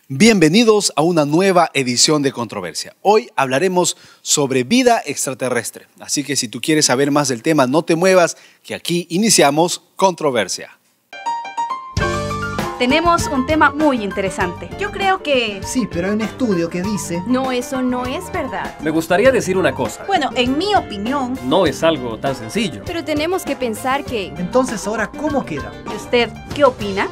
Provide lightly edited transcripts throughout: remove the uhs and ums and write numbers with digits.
Bienvenidos a una nueva edición de Controversia. Hoy hablaremos sobre vida extraterrestre. Así que si tú quieres saber más del tema, no te muevas, que aquí iniciamos Controversia. Tenemos un tema muy interesante. Yo creo que... Sí, pero hay un estudio que dice... No, eso no es verdad. Me gustaría decir una cosa. Bueno, en mi opinión... No es algo tan sencillo. Pero tenemos que pensar que... Entonces, ¿ahora cómo queda? ¿Y usted qué opina?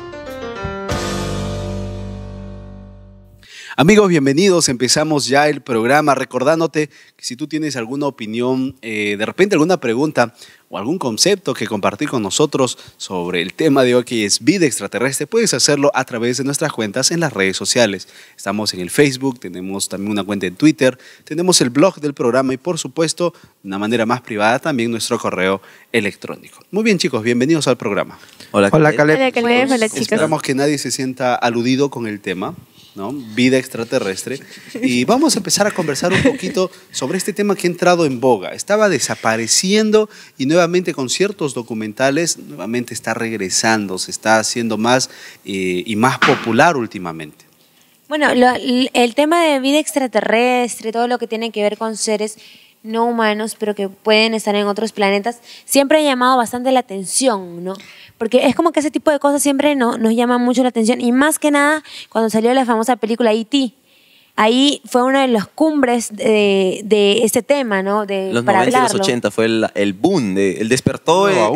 Amigos, bienvenidos. Empezamos ya el programa recordándote que si tú tienes alguna opinión, de repente alguna pregunta o algún concepto que compartir con nosotros sobre el tema de hoy, que es vida extraterrestre, puedes hacerlo a través de nuestras cuentas en las redes sociales. Estamos en el Facebook, tenemos también una cuenta en Twitter, tenemos el blog del programa y, por supuesto, de una manera más privada, también nuestro correo electrónico. Muy bien, chicos, bienvenidos al programa. Hola, Caleb. Hola, Caleb. Hola, chicos. Esperamos que nadie se sienta aludido con el tema, ¿no? Vida extraterrestre. Y vamos a empezar a conversar un poquito sobre este tema que ha entrado en boga. Estaba desapareciendo y nuevamente con ciertos documentales, nuevamente está regresando, se está haciendo más y más popular últimamente. Bueno, el tema de vida extraterrestre, todo lo que tiene que ver con seres no humanos, pero que pueden estar en otros planetas, siempre ha llamado bastante la atención, ¿no? Porque es como que ese tipo de cosas siempre nos llaman mucho la atención. Y más que nada, cuando salió la famosa película E.T., ahí fue una de las cumbres de este tema, ¿no? Los 90 y los 80 fue el boom, el despertó. No,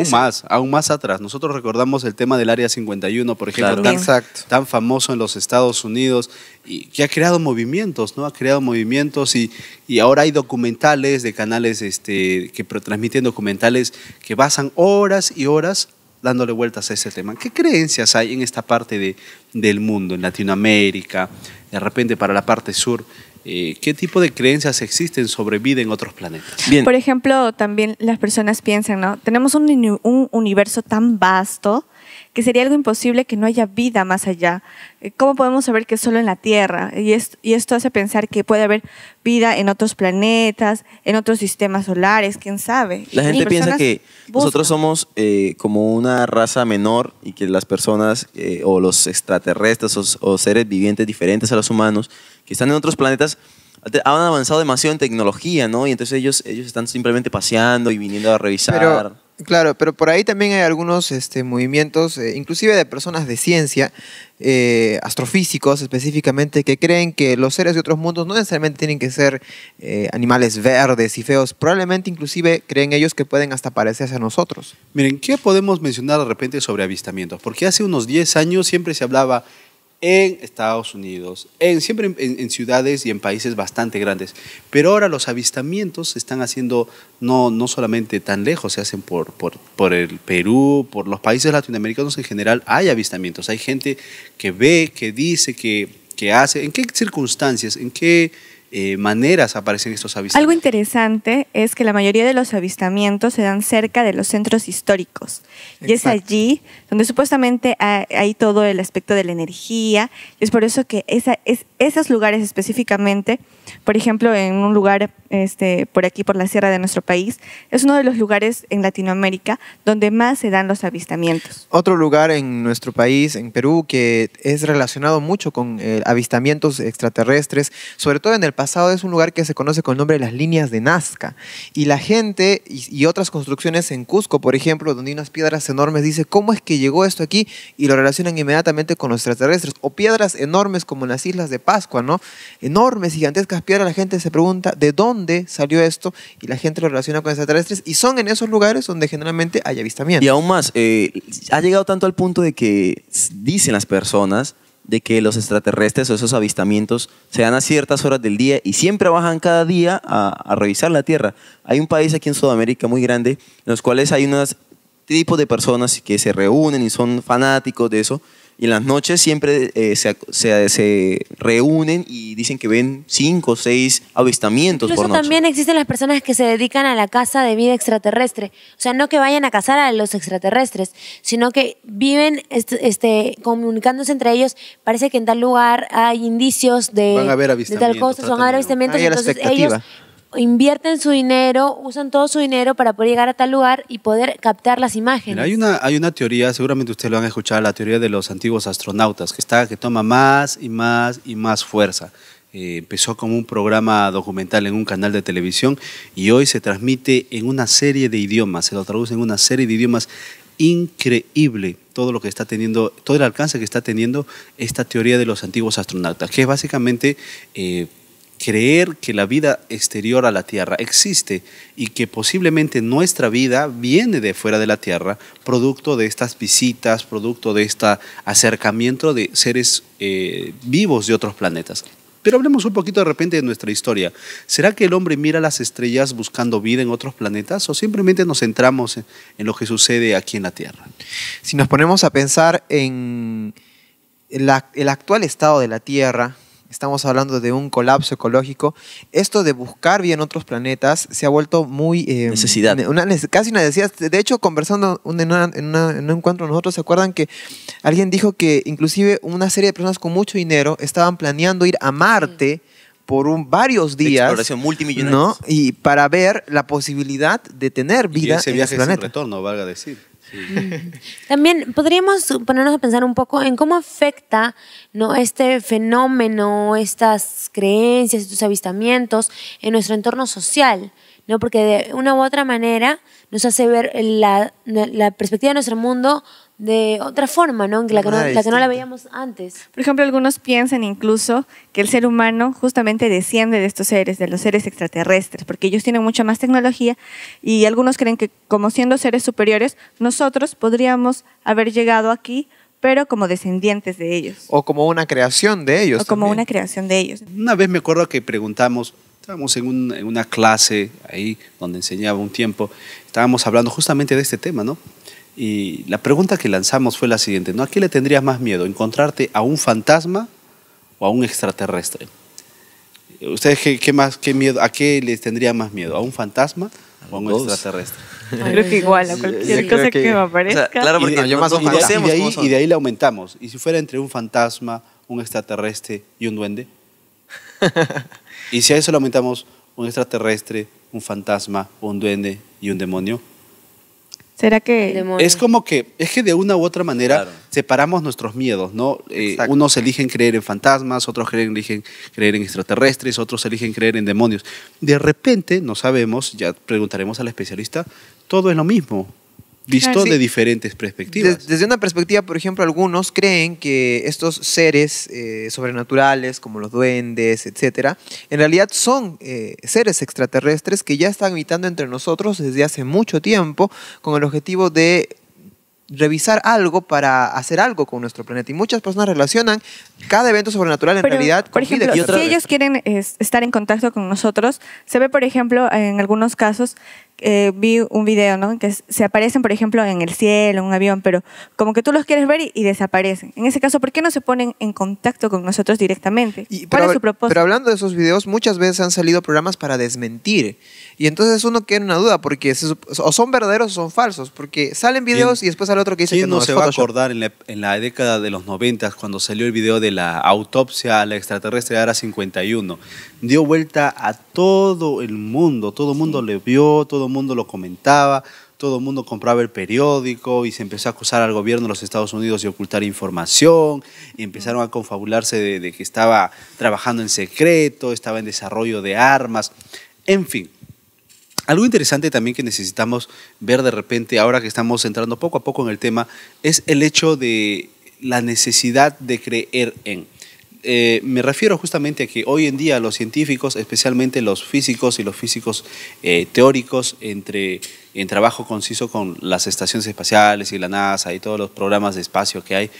aún más atrás. Nosotros recordamos el tema del Área 51, por ejemplo, claro, tan famoso en los Estados Unidos y que ha creado movimientos, ¿no? Ha creado movimientos y ahora hay documentales de canales que transmiten documentales que pasan horas y horas dándole vueltas a ese tema. ¿Qué creencias hay en esta parte del mundo, en Latinoamérica, de repente para la parte sur? ¿Qué tipo de creencias existen sobre vida en otros planetas? Bien. Por ejemplo, también las personas piensan, ¿no? Tenemos un universo tan vasto que sería algo imposible que no haya vida más allá. ¿Cómo podemos saber que es solo en la Tierra? Y esto hace pensar que puede haber vida en otros planetas, en otros sistemas solares, quién sabe. La gente piensa que nosotros somos como una raza menor y que las personas o los extraterrestres o seres vivientes diferentes a los humanos que están en otros planetas han avanzado demasiado en tecnología, ¿no? Y entonces ellos están simplemente paseando y viniendo a revisar. Pero por ahí también hay algunos movimientos, inclusive de personas de ciencia, astrofísicos específicamente, que creen que los seres de otros mundos no necesariamente tienen que ser animales verdes y feos. Probablemente inclusive creen ellos que pueden hasta parecerse a nosotros. Miren, ¿qué podemos mencionar de repente sobre avistamientos? Porque hace unos 10 años siempre se hablaba en Estados Unidos, siempre en ciudades y en países bastante grandes. Pero ahora los avistamientos se están haciendo no solamente tan lejos, se hacen por el Perú, por los países latinoamericanos en general. Hay avistamientos, hay gente que ve, que dice, que hace. ¿En qué circunstancias, en qué maneras aparecen estos avistamientos? Algo interesante es que la mayoría de los avistamientos se dan cerca de los centros históricos. Exacto. Y es allí donde supuestamente hay todo el aspecto de la energía. Y es por eso que esos lugares específicamente, por ejemplo, en un lugar por aquí, por la sierra de nuestro país, es uno de los lugares en Latinoamérica donde más se dan los avistamientos. Otro lugar en nuestro país, en Perú, que es relacionado mucho con avistamientos extraterrestres, sobre todo en el pasado, es un lugar que se conoce con el nombre de las líneas de Nazca. Y la gente y otras construcciones en Cusco, por ejemplo, donde hay unas piedras enormes, dice, ¿cómo es que llegó esto aquí? Y lo relacionan inmediatamente con los extraterrestres. O piedras enormes como en las Islas de Pascua, ¿no? Enormes, gigantescas piedras. La gente se pregunta, ¿de dónde salió esto? Y la gente lo relaciona con extraterrestres. Y son en esos lugares donde generalmente hay avistamientos. Y aún más, ha llegado tanto al punto de que dicen las personas de que los extraterrestres o esos avistamientos se dan a ciertas horas del día y siempre bajan cada día a revisar la Tierra. Hay un país aquí en Sudamérica muy grande en los cuales hay unos tipos de personas que se reúnen y son fanáticos de eso. Y en las noches siempre se reúnen y dicen que ven 5 o 6 avistamientos por noche. Incluso también existen las personas que se dedican a la caza de vida extraterrestre. O sea, no que vayan a cazar a los extraterrestres, sino que viven comunicándose entre ellos. Parece que en tal lugar hay indicios de tal cosa, van a haber avistamientos. Entonces ellos invierten su dinero, usan todo su dinero para poder llegar a tal lugar y poder captar las imágenes. Mira, hay una teoría, seguramente ustedes lo han escuchado, la teoría de los antiguos astronautas, que toma más y más y más fuerza. Empezó como un programa documental en un canal de televisión y hoy se transmite en una serie de idiomas, se lo traduce en una serie de idiomas. Increíble todo lo que está teniendo, todo el alcance que está teniendo esta teoría de los antiguos astronautas, que es básicamente creer que la vida exterior a la Tierra existe y que posiblemente nuestra vida viene de fuera de la Tierra, producto de estas visitas, producto de este acercamiento de seres vivos de otros planetas. Pero hablemos un poquito de repente de nuestra historia. ¿Será que el hombre mira las estrellas buscando vida en otros planetas o simplemente nos centramos en lo que sucede aquí en la Tierra? Si nos ponemos a pensar en el actual estado de la Tierra, estamos hablando de un colapso ecológico. Esto de buscar vida en otros planetas se ha vuelto muy... necesidad. Casi una necesidad. De hecho, conversando en un encuentro nosotros, ¿se acuerdan que alguien dijo que inclusive una serie de personas con mucho dinero estaban planeando ir a Marte por varios días? Exploración multimillonaria. ¿No? Y para ver la posibilidad de tener vida y ese en viaje ese planeta. sin retorno, valga decir. Sí. También podríamos ponernos a pensar un poco en cómo afecta, ¿no?, este fenómeno, estas creencias, estos avistamientos en nuestro entorno social, ¿no? Porque de una u otra manera nos hace ver la perspectiva de nuestro mundo de otra forma, ¿no? La que no la veíamos antes. Por ejemplo, algunos piensan incluso que el ser humano justamente desciende de estos seres, de los seres extraterrestres, porque ellos tienen mucha más tecnología y algunos creen que como siendo seres superiores, nosotros podríamos haber llegado aquí, pero como descendientes de ellos. O como una creación de ellos. O como también. una creación de ellos. Una vez me acuerdo que preguntamos, estábamos en una clase ahí donde enseñaba un tiempo, estábamos hablando justamente de este tema, ¿no? Y la pregunta que lanzamos fue la siguiente, ¿no? ¿A qué le tendrías más miedo? ¿Encontrarte a un fantasma o a un extraterrestre? ¿Ustedes qué miedo, a qué les tendrían más miedo? ¿A un fantasma o a un extraterrestre? Creo que igual a cualquier Yo cosa creo que me aparezca. O sea, claro, porque yo más no o menos conocemos cómo son. y de ahí le aumentamos. ¿Y si fuera entre un fantasma, un extraterrestre y un duende? ¿Y si a eso le aumentamos un extraterrestre, un fantasma, un duende y un demonio? ¿Será que Es como que, de una u otra manera Claro. separamos nuestros miedos, ¿no? Exacto. Unos eligen creer en fantasmas, otros eligen creer en extraterrestres, otros eligen creer en demonios. De repente, no sabemos, ya preguntaremos al especialista, todo es lo mismo, visto Sí. de diferentes perspectivas. Desde una perspectiva, por ejemplo, algunos creen que estos seres sobrenaturales, como los duendes, etcétera, en realidad son seres extraterrestres que ya están habitando entre nosotros desde hace mucho tiempo con el objetivo de revisar algo para hacer algo con nuestro planeta. Y muchas personas relacionan cada evento sobrenatural en Pero, realidad por con ejemplo, vida si extraterrestre. ellos quieren estar en contacto con nosotros, se ve, por ejemplo, en algunos casos, vi un video, ¿no?, que se aparecen, por ejemplo, en el cielo, en un avión, pero como que tú los quieres ver y desaparecen. En ese caso, ¿por qué no se ponen en contacto con nosotros directamente? ¿Cuál es su propósito? Pero hablando de esos videos, muchas veces han salido programas para desmentir. Y entonces uno queda en una duda, porque o son verdaderos o son falsos, porque salen videos y después sale otro que dice que ¿Quién no no es se va a Photoshop? acordar en la década de los 90 cuando salió el video de la autopsia a la extraterrestre Área 51? Dio vuelta a todo el mundo le vio, todo el mundo lo comentaba, todo el mundo compraba el periódico y se empezó a acusar al gobierno de los Estados Unidos de ocultar información y empezaron a confabularse de que estaba trabajando en secreto, estaba en desarrollo de armas, en fin. Algo interesante también que necesitamos ver de repente, ahora que estamos entrando poco a poco en el tema, es el hecho de la necesidad de creer en. Me refiero justamente a que hoy en día los científicos, especialmente los físicos y los físicos teóricos, en trabajo conciso con las estaciones espaciales y la NASA y todos los programas de espacio que hay,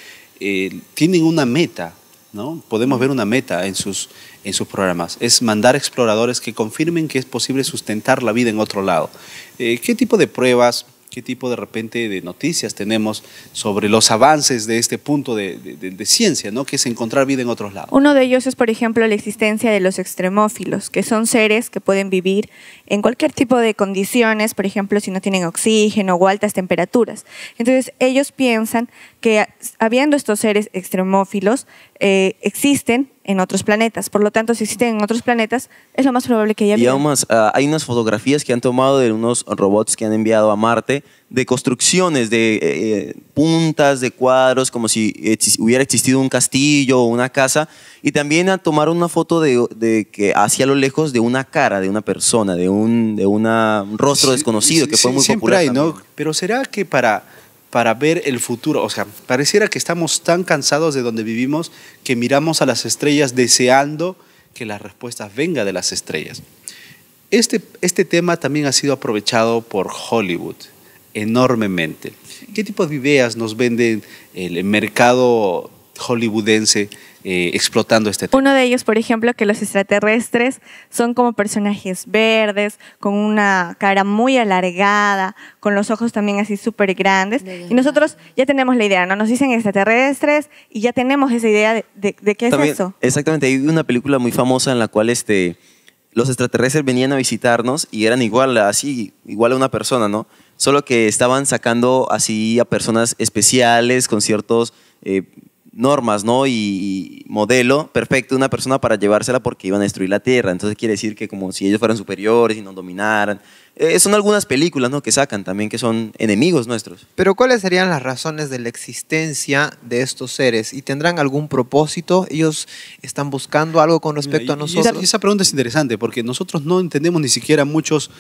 tienen una meta, ¿no? Podemos ver una meta en sus programas. Es mandar exploradores que confirmen que es posible sustentar la vida en otro lado. ¿Qué tipo de pruebas, qué tipo de repente de noticias tenemos sobre los avances de este punto de ciencia, ¿no?, que es encontrar vida en otros lados? Uno de ellos es, por ejemplo, la existencia de los extremófilos, que son seres que pueden vivir en cualquier tipo de condiciones, por ejemplo, si no tienen oxígeno o altas temperaturas. Entonces, ellos piensan que habiendo estos seres extremófilos, existen en otros planetas. Por lo tanto, si existen en otros planetas, es lo más probable que haya Y vida. aún más, hay unas fotografías que han tomado de unos robots que han enviado a Marte de construcciones, de puntas, de cuadros, como si hubiera existido un castillo o una casa. Y también a tomar una foto de que hacia lo lejos de una cara, de una persona, de un rostro desconocido que fue muy siempre popular hay, ¿no? también. Pero ¿será que para ver el futuro, o sea, pareciera que estamos tan cansados de donde vivimos que miramos a las estrellas deseando que las respuestas vengan de las estrellas? Este tema también ha sido aprovechado por Hollywood enormemente. ¿Qué tipo de ideas nos venden el mercado hollywoodense explotando este tema? Uno de ellos, por ejemplo, que los extraterrestres son como personajes verdes, con una cara muy alargada, con los ojos también así súper grandes. Y nosotros ya tenemos la idea, ¿no? Nos dicen extraterrestres y ya tenemos esa idea de qué También, es eso. exactamente, hay una película muy famosa en la cual los extraterrestres venían a visitarnos y eran igual a una persona, ¿no? Solo que estaban sacando así a personas especiales con ciertos normas, ¿no? Y modelo perfecto de una persona para llevársela porque iban a destruir la Tierra. Entonces quiere decir que como si ellos fueran superiores y nos dominaran. Son algunas películas, ¿no? Que sacan también que son enemigos nuestros. Pero ¿cuáles serían las razones de la existencia de estos seres? ¿Y tendrán algún propósito? ¿Ellos están buscando algo con respecto a nosotros? Y esa pregunta es interesante porque nosotros no entendemos ni siquiera muchos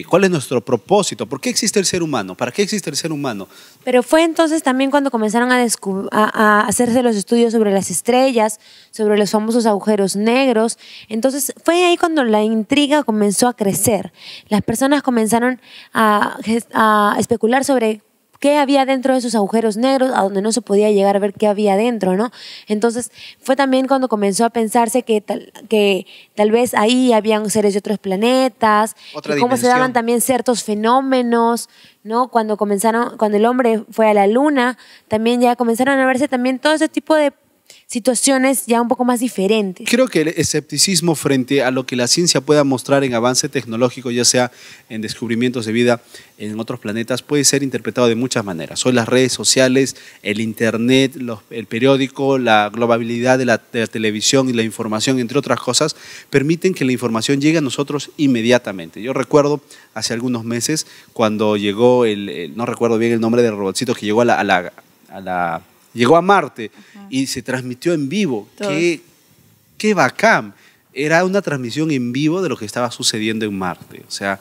cuál es nuestro propósito. ¿Por qué existe el ser humano? ¿Para qué existe el ser humano? Pero fue entonces también cuando comenzaron a hacerse los estudios sobre las estrellas, sobre los famosos agujeros negros. Entonces fue ahí cuando la intriga comenzó a crecer. Las personas comenzaron a especular sobre qué había dentro de esos agujeros negros, a donde no se podía llegar a ver qué había dentro, ¿no? Entonces fue también cuando comenzó a pensarse que tal vez ahí habían seres de otros planetas, Otra y cómo se dimensión. daban también ciertos fenómenos, ¿no? Cuando el hombre fue a la luna, también ya comenzaron a verse también todo ese tipo de situaciones ya un poco más diferentes. Creo que el escepticismo frente a lo que la ciencia pueda mostrar en avance tecnológico, ya sea en descubrimientos de vida en otros planetas, puede ser interpretado de muchas maneras. Hoy las redes sociales, el internet, el periódico, la globabilidad de la televisión y la información, entre otras cosas, permiten que la información llegue a nosotros inmediatamente. Yo recuerdo hace algunos meses cuando llegó no recuerdo bien el nombre del robotcito que llegó llegó a Marte y se transmitió en vivo. Qué bacán. Era una transmisión en vivo de lo que estaba sucediendo en Marte. O sea,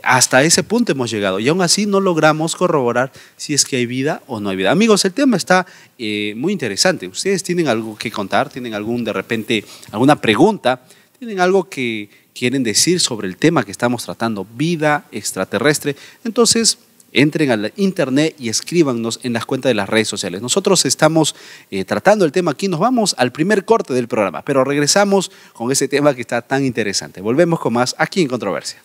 hasta ese punto hemos llegado y aún así no logramos corroborar si es que hay vida o no hay vida. Amigos, el tema está muy interesante. ¿Ustedes tienen algo que contar? ¿Tienen de repente alguna pregunta? ¿Tienen algo que quieren decir sobre el tema que estamos tratando? Vida extraterrestre. Entonces, entren a la internet y escríbanos en las cuentas de las redes sociales. Nosotros estamos tratando el tema aquí, nos vamos al primer corte del programa, pero regresamos con ese tema que está tan interesante. Volvemos con más aquí en Controversia.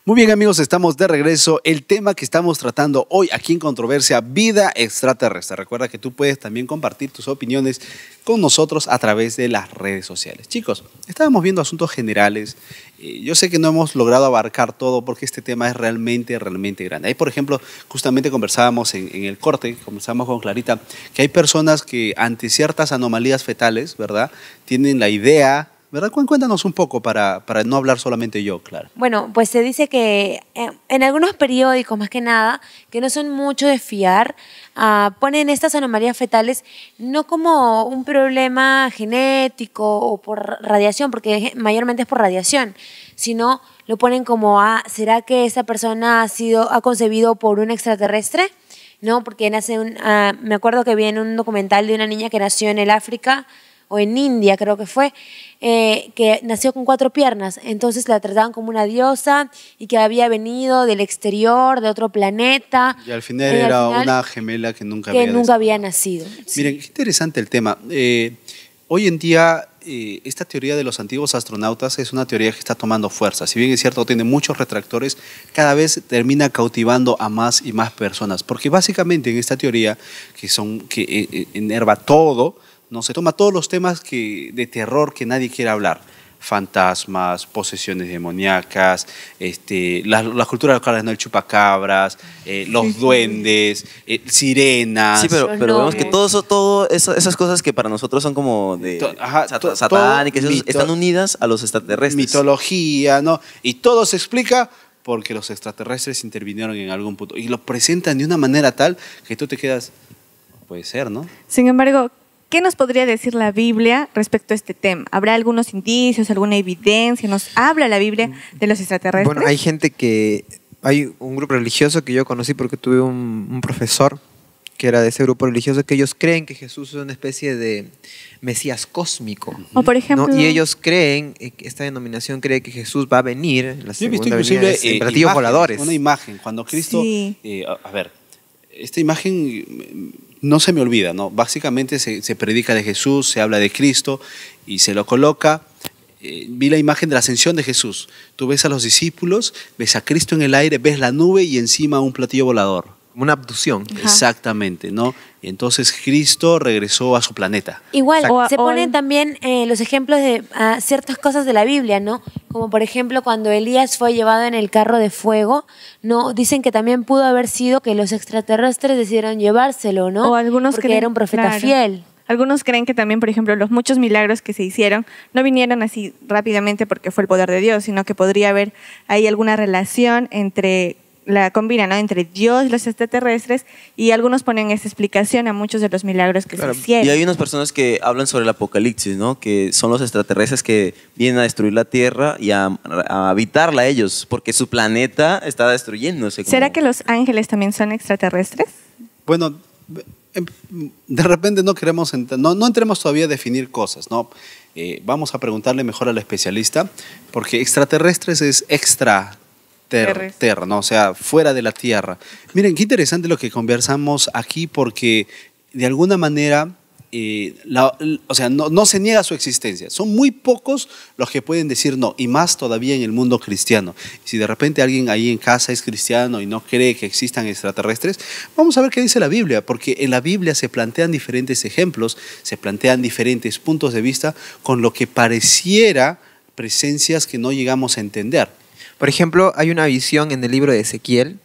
Muy bien, amigos, estamos de regreso. El tema que estamos tratando hoy aquí en Controversia, vida extraterrestre. Recuerda que tú puedes también compartir tus opiniones con nosotros a través de las redes sociales. Chicos, estábamos viendo asuntos generales. Yo sé que no hemos logrado abarcar todo porque este tema es realmente grande. Ahí, por ejemplo, justamente conversábamos en el corte, conversábamos con Clarita, que hay personas que ante ciertas anomalías fetales, ¿verdad?, tienen la idea, ¿verdad? Cuéntanos un poco para no hablar solamente yo, Clara. Bueno, pues se dice que en algunos periódicos, más que nada, que no son mucho de fiar, ponen estas anomalías fetales no como un problema genético o por radiación, porque mayormente es por radiación, sino lo ponen como, ¿será que esa persona ha concebido por un extraterrestre? No, porque me acuerdo que vi en un documental de una niña que nació en el África, o en India creo que fue, que nació con 4 piernas, entonces la trataban como una diosa y que había venido del exterior, de otro planeta. Y al final era una gemela que nunca había nacido. Sí. Miren, qué interesante el tema. Hoy en día esta teoría de los antiguos astronautas es una teoría que está tomando fuerza. Si bien es cierto, tiene muchos retractores, cada vez termina cautivando a más y más personas, porque básicamente en esta teoría que enerva todo, no se toma todos los temas de terror que nadie quiere hablar. fantasmas, posesiones demoníacas, las culturas locales, ¿no? El chupacabras, los duendes, sirenas. Sí, pero Los vemos que gnomos. todo eso, esas cosas que para nosotros son como de satánicas, todo están unidas a los extraterrestres. mitología, ¿no? Y todo se explica porque los extraterrestres intervinieron en algún punto. Y lo presentan de una manera tal que tú te quedas, puede ser, ¿no? Sin embargo, ¿qué nos podría decir la Biblia respecto a este tema? ¿Habrá algunos indicios, alguna evidencia? ¿Nos habla la Biblia de los extraterrestres? Bueno, hay un grupo religioso que yo conocí porque tuve un profesor que era de ese grupo religioso, que ellos creen que Jesús es una especie de Mesías cósmico. O por ejemplo, ¿no? Y ellos creen, esta denominación cree que Jesús va a venir, la Yo he visto segunda venida inclusive en platillos voladores. una imagen, cuando Cristo, Sí. a ver, esta imagen no se me olvida, ¿no? Básicamente se predica de Jesús, se habla de Cristo y se lo coloca. Vi la imagen de la ascensión de Jesús. Tú ves a los discípulos, ves a Cristo en el aire, ves la nube y encima un platillo volador. Una abducción. Ajá. Exactamente, ¿no? Y entonces Cristo regresó a su planeta. Igual, Exacto. se O- ponen también los ejemplos de ciertas cosas de la Biblia, ¿no? Como por ejemplo cuando Elías fue llevado en el carro de fuego, ¿no? Dicen que también pudo haber sido que los extraterrestres decidieron llevárselo, ¿no? O algunos Porque creen- era un profeta claro. fiel. Algunos creen que también, por ejemplo, los muchos milagros que se hicieron no vinieron así rápidamente porque fue el poder de Dios, sino que podría haber ahí alguna relación entre la combina, ¿no? Entre Dios y los extraterrestres, y algunos ponen esa explicación a muchos de los milagros que Claro. se hicieron. Y hay unas personas que hablan sobre el apocalipsis, ¿no? Que son los extraterrestres que vienen a destruir la Tierra y a habitarla ellos, porque su planeta está destruyéndose. ¿Será que los ángeles también son extraterrestres? Bueno, de repente no queremos, no entremos todavía a definir cosas, ¿no? Vamos a preguntarle mejor al especialista, porque extraterrestres es extraterra, ¿no? O sea, fuera de la Tierra. Miren, qué interesante lo que conversamos aquí, porque de alguna manera, o sea, no se niega su existencia. Son muy pocos los que pueden decir no, y más todavía en el mundo cristiano. Si de repente alguien ahí en casa es cristiano y no cree que existan extraterrestres, vamos a ver qué dice la Biblia, porque en la Biblia se plantean diferentes ejemplos, se plantean diferentes puntos de vista con lo que pareciera presencias que no llegamos a entender. Por ejemplo, hay una visión en el libro de Ezequiel,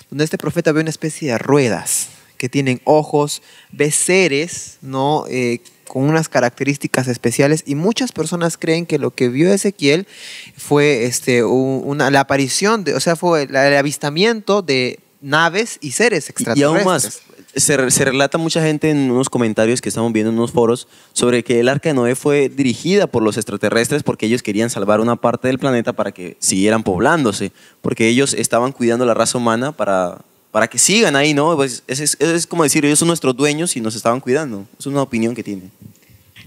donde este profeta ve una especie de ruedas que tienen ojos, ve seres, ¿no? Con unas características especiales, y muchas personas creen que lo que vio Ezequiel fue la aparición, o sea, fue el avistamiento de naves y seres Y extraterrestres. aún más, se relata mucha gente en unos comentarios que estamos viendo en unos foros sobre que el Arca de Noé fue dirigida por los extraterrestres porque ellos querían salvar una parte del planeta para que siguieran poblándose, porque ellos estaban cuidando la raza humana para que sigan ahí, ¿no? Pues es como decir, ellos son nuestros dueños y nos estaban cuidando. Es una opinión que tienen.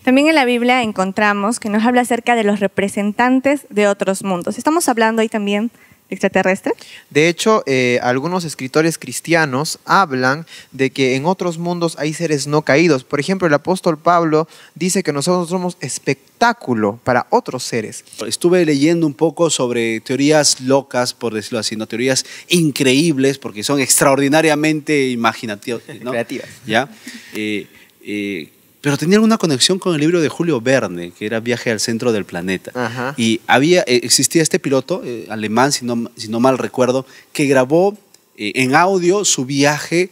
También en la Biblia encontramos que nos habla acerca de los representantes de otros mundos. ¿Estamos hablando ahí también de extraterrestres? De hecho, algunos escritores cristianos hablan de que en otros mundos hay seres no caídos. Por ejemplo, el apóstol Pablo dice que nosotros somos espectáculo para otros seres. Estuve leyendo un poco sobre teorías locas, por decirlo así, ¿no? Teorías increíbles, porque son extraordinariamente imaginativas, ¿no? Creativas. ¿Ya? Pero tenía alguna conexión con el libro de Julio Verne, que era Viaje al centro del planeta. Ajá. Y existía este piloto alemán, si no mal recuerdo, que grabó en audio su viaje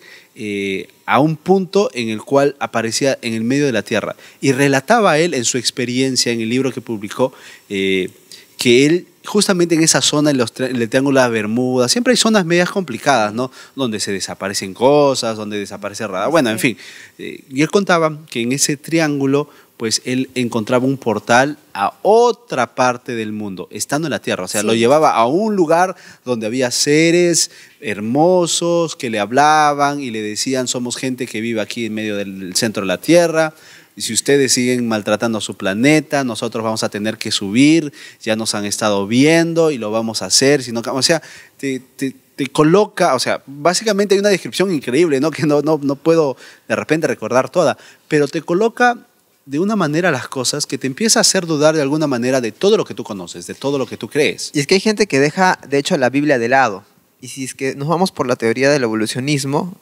a un punto en el cual aparecía en el medio de la Tierra. Y relataba él en su experiencia, en el libro que publicó, que él justamente en esa zona, en el Triángulo de las Bermudas, siempre hay zonas medias complicadas, ¿no? Donde se desaparecen cosas, donde desaparece radar. Bueno, en fin. Y él contaba que en ese triángulo, pues él encontraba un portal a otra parte del mundo, estando en la Tierra. O sea, lo llevaba a un lugar donde había seres hermosos que le hablaban y le decían, somos gente que vive aquí en medio del centro de la Tierra. Y si ustedes siguen maltratando a su planeta, nosotros vamos a tener que subir, ya nos han estado viendo y lo vamos a hacer. O sea, te coloca, o sea, básicamente hay una descripción increíble, ¿no? Que no puedo de repente recordar toda, pero te coloca de una manera las cosas que te empieza a hacer dudar de alguna manera de todo lo que tú conoces, de todo lo que tú crees. Y es que hay gente que deja, de hecho, la Biblia de lado. Y si es que nos vamos por la teoría del evolucionismo,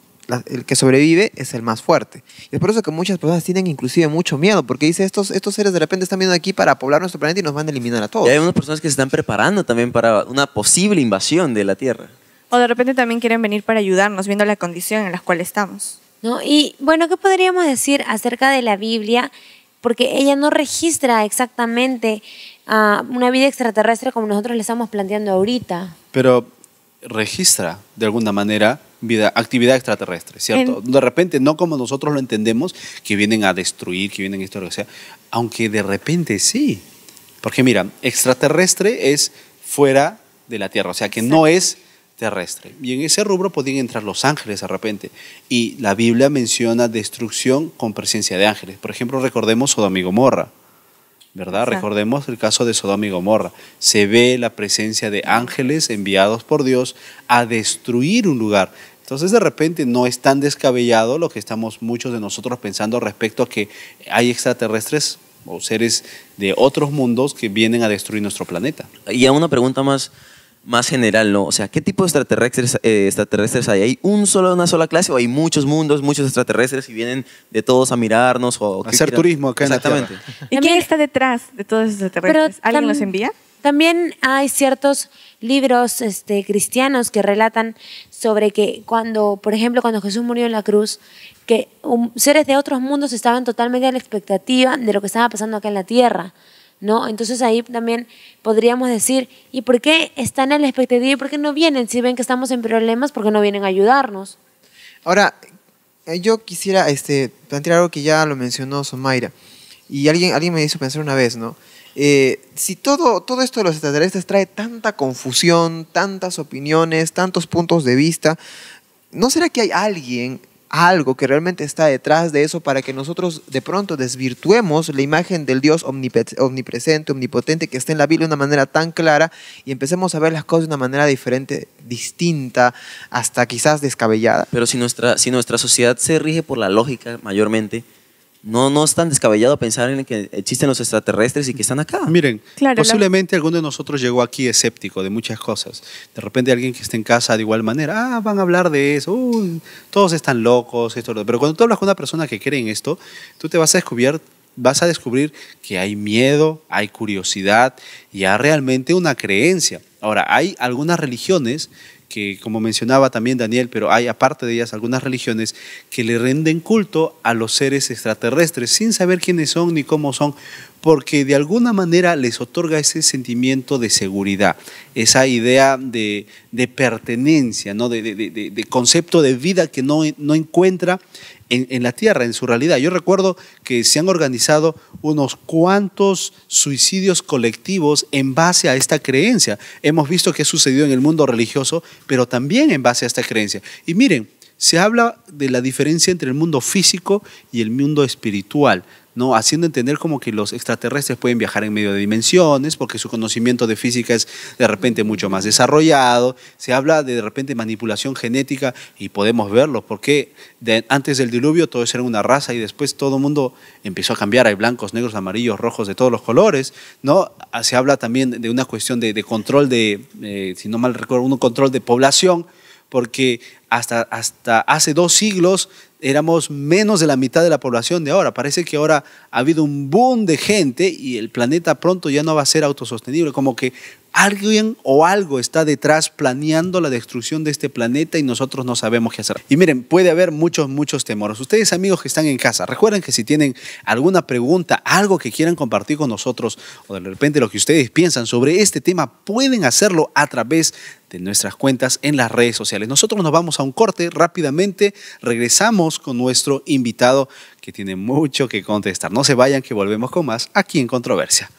el que sobrevive es el más fuerte. Y es por eso que muchas personas tienen inclusive mucho miedo, porque dice, estos seres de repente están viendo aquí para poblar nuestro planeta y nos van a eliminar a todos. Y hay unas personas que se están preparando también para una posible invasión de la Tierra. O de repente también quieren venir para ayudarnos, viendo la condición en la cual estamos. ¿No? Y bueno, ¿qué podríamos decir acerca de la Biblia? Porque ella no registra exactamente una vida extraterrestre como nosotros le estamos planteando ahorita. Pero registra de alguna manera actividad extraterrestre, ¿cierto? De repente, no como nosotros lo entendemos, que vienen a destruir, que vienen esto, lo que sea, aunque de repente sí. Porque mira, extraterrestre es fuera de la Tierra, o sea que no es terrestre. Y en ese rubro podían entrar los ángeles de repente. Y la Biblia menciona destrucción con presencia de ángeles. Por ejemplo, recordemos Sodoma y Gomorra, ¿verdad? Exacto. Recordemos el caso de Sodoma y Gomorra. Se ve la presencia de ángeles enviados por Dios a destruir un lugar. Entonces, de repente, no es tan descabellado lo que estamos muchos de nosotros pensando respecto a que hay extraterrestres o seres de otros mundos que vienen a destruir nuestro planeta. Y a una pregunta más general, ¿no? O sea, ¿qué tipo de extraterrestres hay? ¿Hay una sola clase o hay muchos mundos, muchos extraterrestres y vienen de todos a mirarnos? O a hacer turismo acá en la Tierra. ¿Y quién está detrás de todos esos extraterrestres? ¿Alguien los envía? También hay ciertos libros cristianos que relatan sobre que cuando, por ejemplo, cuando Jesús murió en la cruz, que seres de otros mundos estaban totalmente a la expectativa de lo que estaba pasando acá en la Tierra, ¿no? Entonces ahí también podríamos decir, ¿y por qué están a la expectativa y por qué no vienen? Si ven que estamos en problemas, ¿por qué no vienen a ayudarnos? Ahora, yo quisiera plantear algo que ya lo mencionó Somaira, y alguien me hizo pensar una vez, ¿no? Si todo esto de los extraterrestres trae tanta confusión, tantas opiniones, tantos puntos de vista, ¿no será que hay algo que realmente está detrás de eso para que nosotros de pronto desvirtuemos la imagen del Dios omnipresente, omnipotente que está en la Biblia de una manera tan clara y empecemos a ver las cosas de una manera diferente, distinta, hasta quizás descabellada? Pero si nuestra sociedad se rige por la lógica mayormente, no es tan descabellado pensar en que existen los extraterrestres y que están acá. Miren, claro, posiblemente alguno de nosotros llegó aquí escéptico de muchas cosas. De repente alguien que esté en casa de igual manera, van a hablar de eso, todos están locos, esto. Pero cuando tú hablas con una persona que cree en esto, tú te vas a descubrir que hay miedo, hay curiosidad y hay realmente una creencia. Ahora, hay algunas religiones que, como mencionaba también Daniel, pero hay aparte de ellas algunas religiones que le rinden culto a los seres extraterrestres sin saber quiénes son ni cómo son, porque de alguna manera les otorga ese sentimiento de seguridad, esa idea de pertenencia, ¿no? de concepto de vida que no encuentra en la Tierra, en su realidad. Yo recuerdo que se han organizado unos cuantos suicidios colectivos en base a esta creencia. Hemos visto que ha sucedido en el mundo religioso, pero también en base a esta creencia. Y miren, se habla de la diferencia entre el mundo físico y el mundo espiritual, ¿no? Haciendo entender como que los extraterrestres pueden viajar en medio de dimensiones porque su conocimiento de física es de repente mucho más desarrollado. Se habla de repente manipulación genética y podemos verlo porque antes del diluvio todos eran una raza y después todo el mundo empezó a cambiar. Hay blancos, negros, amarillos, rojos, de todos los colores, ¿no? Se habla también de una cuestión de control si no mal recuerdo, un control de población, porque hasta hace 2 siglos éramos menos de la mitad de la población de ahora. Parece que ahora ha habido un boom de gente y el planeta pronto ya no va a ser autosostenible, como que alguien o algo está detrás planeando la destrucción de este planeta y nosotros no sabemos qué hacer. Y miren, puede haber muchos temores. Ustedes, amigos que están en casa, recuerden que si tienen alguna pregunta, algo que quieran compartir con nosotros o de repente lo que ustedes piensan sobre este tema, pueden hacerlo a través de nuestras cuentas en las redes sociales. Nosotros nos vamos a un corte rápidamente, regresamos con nuestro invitado que tiene mucho que contestar. No se vayan, que volvemos con más aquí en Controversia.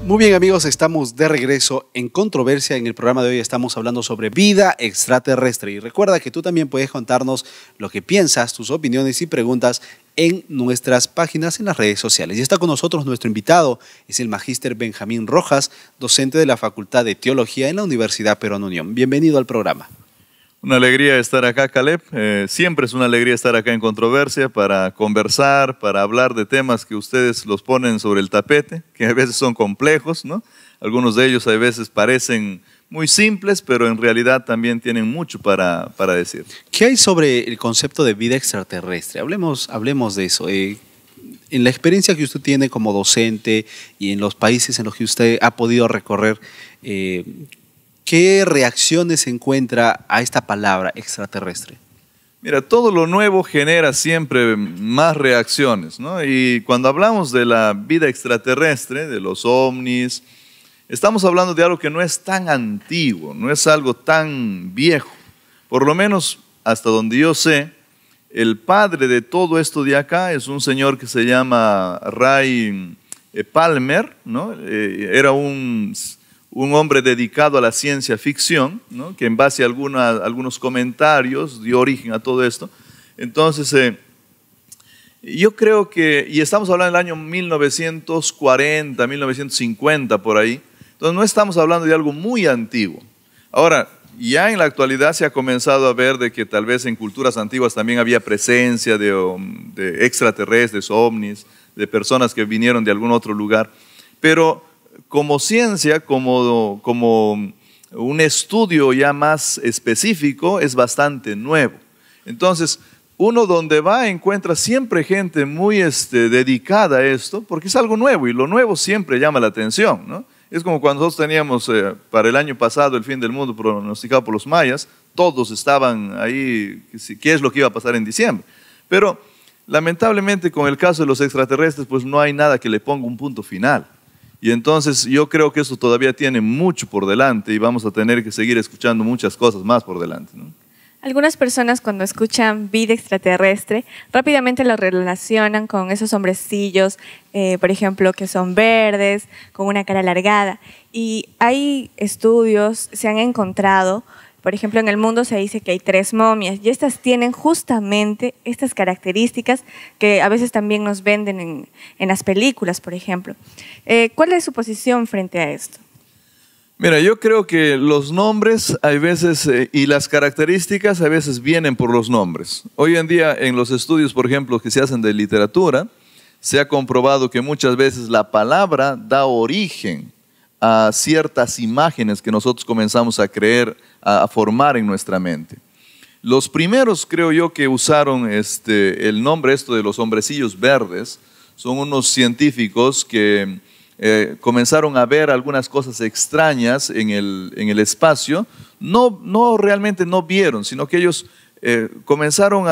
Muy bien, amigos, estamos de regreso en Controversia. En el programa de hoy estamos hablando sobre vida extraterrestre. Y recuerda que tú también puedes contarnos lo que piensas, tus opiniones y preguntas en nuestras páginas en las redes sociales. Y está con nosotros nuestro invitado, es el magíster Benjamín Rojas, docente de la Facultad de Teología en la Universidad Perón Unión. Bienvenido al programa. Una alegría estar acá, Caleb. Siempre es una alegría estar acá en Controversia para conversar, para hablar de temas que ustedes los ponen sobre el tapete, que a veces son complejos, ¿no? Algunos de ellos a veces parecen muy simples, pero en realidad también tienen mucho para decir. ¿Qué hay sobre el concepto de vida extraterrestre? Hablemos de eso. En la experiencia que usted tiene como docente y en los países en los que usted ha podido recorrer, ¿qué reacciones encuentra a esta palabra extraterrestre? Mira, todo lo nuevo genera siempre más reacciones, ¿no? Y cuando hablamos de la vida extraterrestre, de los ovnis, estamos hablando de algo que no es tan antiguo, no es algo tan viejo. Por lo menos hasta donde yo sé, el padre de todo esto de acá es un señor que se llama Ray Palmer, ¿no? Era un hombre dedicado a la ciencia ficción, ¿no? Que en base a algunos comentarios dio origen a todo esto. Entonces, yo creo que, y estamos hablando del año 1940, 1950 por ahí, entonces no estamos hablando de algo muy antiguo. Ahora, ya en la actualidad se ha comenzado a ver de que tal vez en culturas antiguas también había presencia de extraterrestres, ovnis, de personas que vinieron de algún otro lugar, pero como ciencia, como un estudio ya más específico, es bastante nuevo. Entonces, uno donde va encuentra siempre gente muy dedicada a esto, porque es algo nuevo y lo nuevo siempre llama la atención, ¿no? Es como cuando nosotros teníamos para el año pasado el fin del mundo pronosticado por los mayas, todos estaban ahí, ¿qué es lo que iba a pasar en diciembre? Pero lamentablemente con el caso de los extraterrestres, pues no hay nada que le ponga un punto final. Y entonces yo creo que esto todavía tiene mucho por delante y vamos a tener que seguir escuchando muchas cosas más por delante, ¿no? Algunas personas cuando escuchan vida extraterrestre rápidamente lo relacionan con esos hombrecillos, por ejemplo, que son verdes, con una cara alargada. Y hay estudios, se han encontrado, por ejemplo, en el mundo se dice que hay 3 momias y estas tienen justamente estas características que a veces también nos venden en las películas, por ejemplo. ¿Cuál es su posición frente a esto? Mira, yo creo que los nombres hay veces y las características a veces vienen por los nombres. Hoy en día en los estudios, por ejemplo, que se hacen de literatura, se ha comprobado que muchas veces la palabra da origen a ciertas imágenes que nosotros comenzamos a creer, a formar en nuestra mente. Los primeros, creo yo, que usaron el nombre de los hombrecillos verdes son unos científicos que comenzaron a ver algunas cosas extrañas en el espacio. No realmente no vieron, sino que ellos comenzaron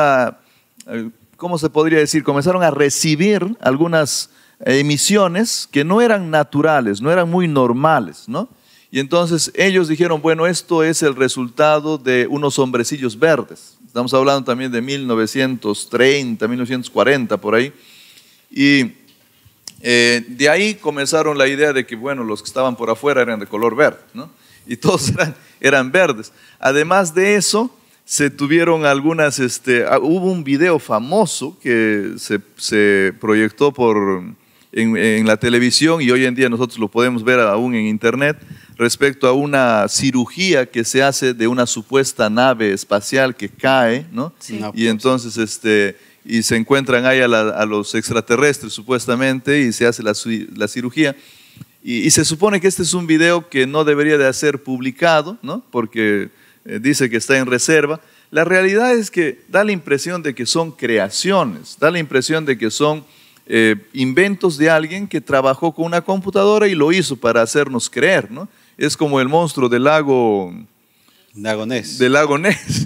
¿cómo se podría decir? Comenzaron a recibir algunas emisiones que no eran naturales, no eran muy normales, ¿no? Y entonces ellos dijeron, bueno, esto es el resultado de unos hombrecillos verdes. Estamos hablando también de 1930, 1940, por ahí. Y de ahí comenzaron la idea de que, bueno, los que estaban por afuera eran de color verde, ¿no? Y todos eran verdes. Además de eso, se tuvieron algunas, hubo un video famoso que se proyectó en la televisión y hoy en día nosotros lo podemos ver aún en internet respecto a una cirugía que se hace de una supuesta nave espacial que cae, ¿no? Sí. Y entonces y se encuentran ahí a los extraterrestres supuestamente y se hace la cirugía. Y se supone que este es un video que no debería de ser publicado, ¿no? Porque dice que está en reserva. La realidad es que da la impresión de que son creaciones, da la impresión de que son inventos de alguien que trabajó con una computadora y lo hizo para hacernos creer, ¿no? Es como el monstruo del lago Ness,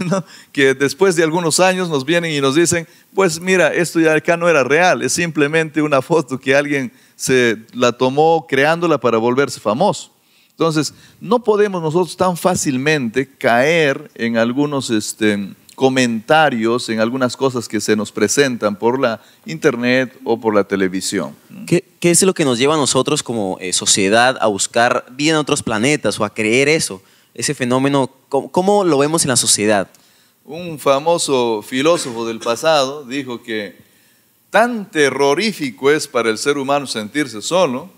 ¿no? Que después de algunos años nos vienen y nos dicen, pues mira, esto ya acá no era real, es simplemente una foto que alguien se la tomó creándola para volverse famoso. Entonces, no podemos nosotros tan fácilmente caer en algunos comentarios, en algunas cosas que se nos presentan por la internet o por la televisión. ¿Qué es lo que nos lleva a nosotros como sociedad a buscar vida en otros planetas o a creer eso? Ese fenómeno, ¿cómo lo vemos en la sociedad? Un famoso filósofo del pasado dijo que tan terrorífico es para el ser humano sentirse solo,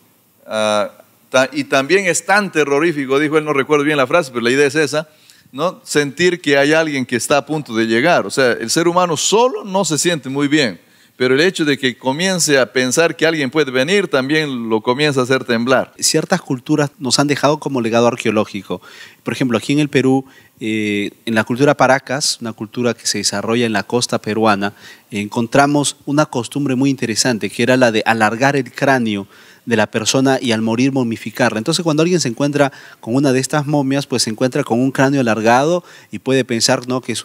y también es tan terrorífico, dijo él, no recuerdo bien la frase, pero la idea es esa, ¿no? Sentir que hay alguien que está a punto de llegar. O sea, el ser humano solo no se siente muy bien, pero el hecho de que comience a pensar que alguien puede venir también lo comienza a hacer temblar. Ciertas culturas nos han dejado como legado arqueológico. Por ejemplo, aquí en el Perú, en la cultura Paracas, una cultura que se desarrolla en la costa peruana, encontramos una costumbre muy interesante, que era la de alargar el cráneo de la persona y al morir momificarla. Entonces, cuando alguien se encuentra con una de estas momias, pues se encuentra con un cráneo alargado y puede pensar, ¿no?, que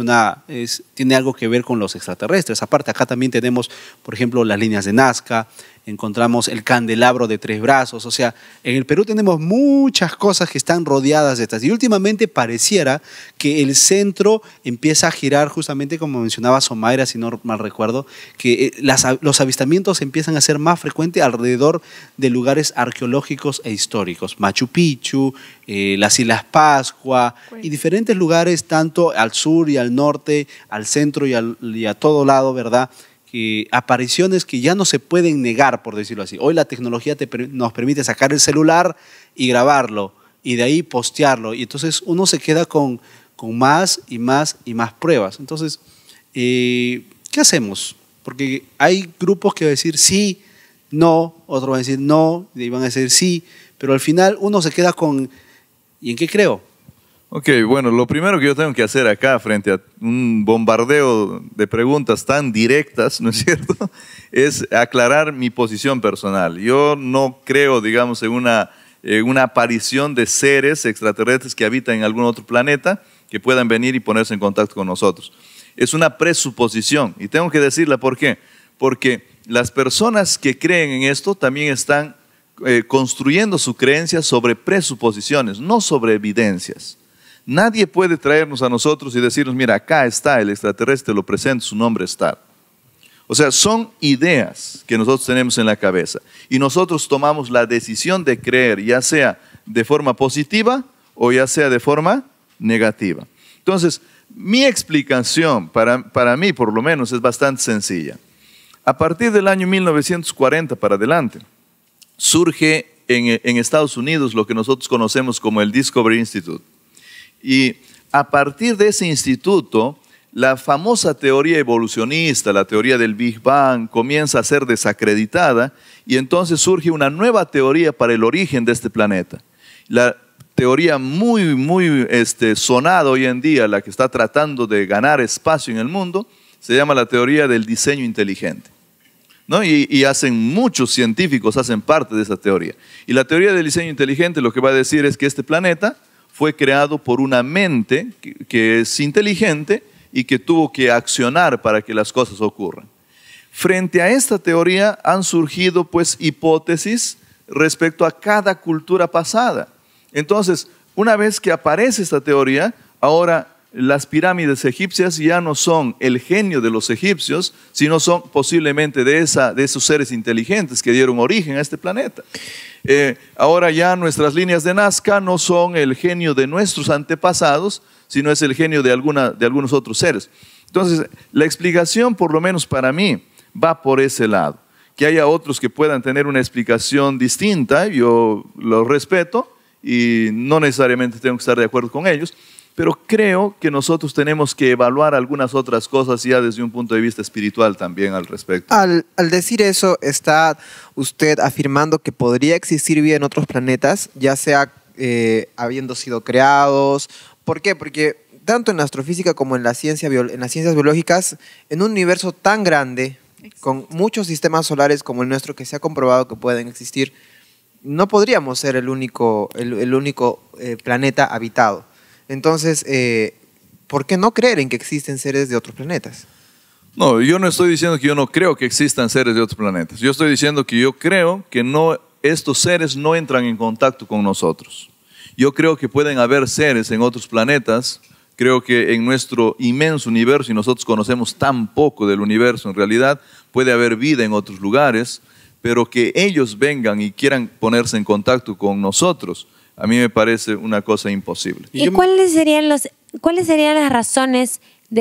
tiene algo que ver con los extraterrestres. Aparte, acá también tenemos, por ejemplo, las líneas de Nazca, encontramos el candelabro de 3 brazos. O sea, en el Perú tenemos muchas cosas que están rodeadas de estas. Y últimamente pareciera que el centro empieza a girar, justamente como mencionaba Somaira, si no mal recuerdo, que los avistamientos empiezan a ser más frecuentes alrededor de lugares arqueológicos e históricos. Machu Picchu, las Islas Pascua y diferentes lugares, tanto al sur y al norte, al centro y a todo lado, ¿verdad? Apariciones que ya no se pueden negar, por decirlo así. Hoy la tecnología nos permite sacar el celular y grabarlo, y de ahí postearlo, y entonces uno se queda con más y más y más pruebas. Entonces, ¿qué hacemos? Porque hay grupos que van a decir sí, no, otros van a decir no, y van a decir sí, pero al final uno se queda con ¿y en qué creo? Ok, bueno, lo primero que yo tengo que hacer acá frente a un bombardeo de preguntas tan directas, ¿no es cierto?, es aclarar mi posición personal. Yo no creo, digamos, en una aparición de seres extraterrestres que habitan en algún otro planeta que puedan venir y ponerse en contacto con nosotros. Es una presuposición, y tengo que decirla por qué. Porque las personas que creen en esto también están construyendo su creencia sobre presuposiciones, no sobre evidencias. Nadie puede traernos a nosotros y decirnos, mira, acá está el extraterrestre, lo presento, su nombre está. O sea, son ideas que nosotros tenemos en la cabeza y nosotros tomamos la decisión de creer, ya sea de forma positiva o ya sea de forma negativa. Entonces, mi explicación, para mí por lo menos, es bastante sencilla. A partir del año 1940 para adelante, surge en Estados Unidos lo que nosotros conocemos como el Discovery Institute. Y a partir de ese instituto, la famosa teoría evolucionista, la teoría del Big Bang, comienza a ser desacreditada y entonces surge una nueva teoría para el origen de este planeta. La teoría muy sonada hoy en día, la que está tratando de ganar espacio en el mundo, se llama la teoría del diseño inteligente, ¿no? Y muchos científicos hacen parte de esa teoría. Y la teoría del diseño inteligente lo que va a decir es que este planeta fue creado por una mente que es inteligente y que tuvo que accionar para que las cosas ocurran. Frente a esta teoría han surgido pues hipótesis respecto a cada cultura pasada. Entonces, una vez que aparece esta teoría, ahora las pirámides egipcias ya no son el genio de los egipcios, sino son posiblemente de esos seres inteligentes que dieron origen a este planeta. Ahora ya nuestras líneas de Nazca no son el genio de nuestros antepasados, sino es el genio de algunos otros seres. Entonces, la explicación, por lo menos para mí, va por ese lado. Que haya otros que puedan tener una explicación distinta, yo lo respeto y no necesariamente tengo que estar de acuerdo con ellos, pero creo que nosotros tenemos que evaluar algunas otras cosas ya desde un punto de vista espiritual también al respecto. Al decir eso, ¿está usted afirmando que podría existir vida en otros planetas, ya sea habiendo sido creados? ¿Por qué? Porque tanto en la astrofísica como en las ciencias biológicas, en un universo tan grande, con muchos sistemas solares como el nuestro que se ha comprobado que pueden existir, no podríamos ser el único planeta habitado. Entonces, ¿por qué no creer en que existen seres de otros planetas? No, yo no estoy diciendo que yo no creo que existan seres de otros planetas. Yo estoy diciendo que yo creo que estos seres no entran en contacto con nosotros. Yo creo que pueden haber seres en otros planetas. Creo que en nuestro inmenso universo, y nosotros conocemos tan poco del universo en realidad, puede haber vida en otros lugares, pero que ellos vengan y quieran ponerse en contacto con nosotros, a mí me parece una cosa imposible. ¿Y cuáles serían las razones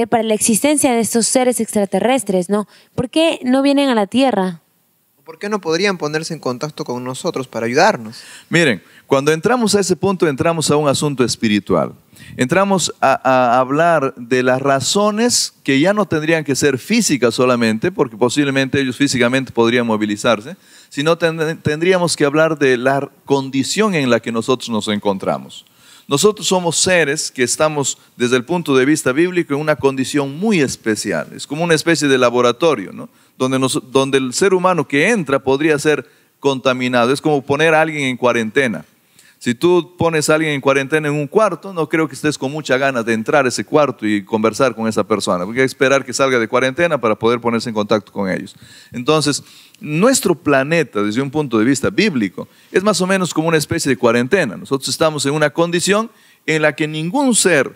para la existencia de estos seres extraterrestres, no? ¿Por qué no vienen a la Tierra? ¿Por qué no podrían ponerse en contacto con nosotros para ayudarnos? Miren, cuando entramos a ese punto, entramos a un asunto espiritual. Entramos a hablar de las razones que ya no tendrían que ser físicas solamente, porque posiblemente ellos físicamente podrían movilizarse, sino tendríamos que hablar de la condición en la que nosotros nos encontramos. Nosotros somos seres que estamos, desde el punto de vista bíblico, en una condición muy especial. Es como una especie de laboratorio, ¿no? Donde el ser humano que entra podría ser contaminado. Es como poner a alguien en cuarentena. Si tú pones a alguien en cuarentena en un cuarto, no creo que estés con mucha ganas de entrar a ese cuarto y conversar con esa persona, porque hay que esperar que salga de cuarentena para poder ponerse en contacto con ellos. Entonces, nuestro planeta, desde un punto de vista bíblico, es más o menos como una especie de cuarentena. Nosotros estamos en una condición en la que ningún ser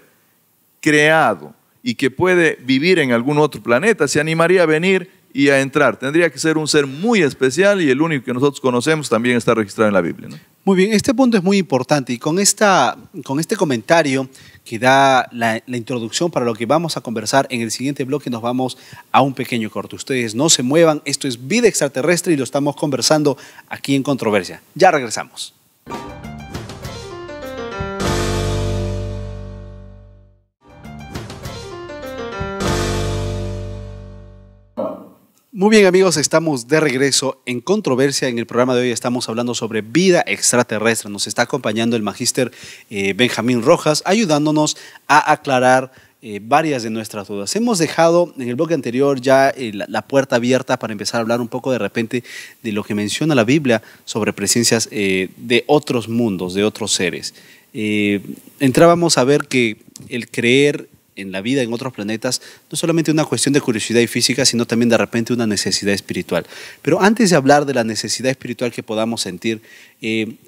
creado y que puede vivir en algún otro planeta se animaría a venir y a entrar. Tendría que ser un ser muy especial y el único que nosotros conocemos también está registrado en la Biblia, ¿no? Muy bien, este punto es muy importante y con este comentario que da la introducción para lo que vamos a conversar en el siguiente bloque, nos vamos a un pequeño corto. Ustedes no se muevan, esto es Vida Extraterrestre y lo estamos conversando aquí en Controversia. Ya regresamos. Muy bien amigos, estamos de regreso en Controversia. En el programa de hoy estamos hablando sobre vida extraterrestre. Nos está acompañando el magíster Benjamín Rojas, ayudándonos a aclarar varias de nuestras dudas. Hemos dejado en el bloque anterior ya la puerta abierta para empezar a hablar un poco de repente de lo que menciona la Biblia sobre presencias de otros mundos, de otros seres. Entrábamos a ver que el creer en la vida en otros planetas no es solamente una cuestión de curiosidad y física, sino también de repente una necesidad espiritual. Pero antes de hablar de la necesidad espiritual que podamos sentir,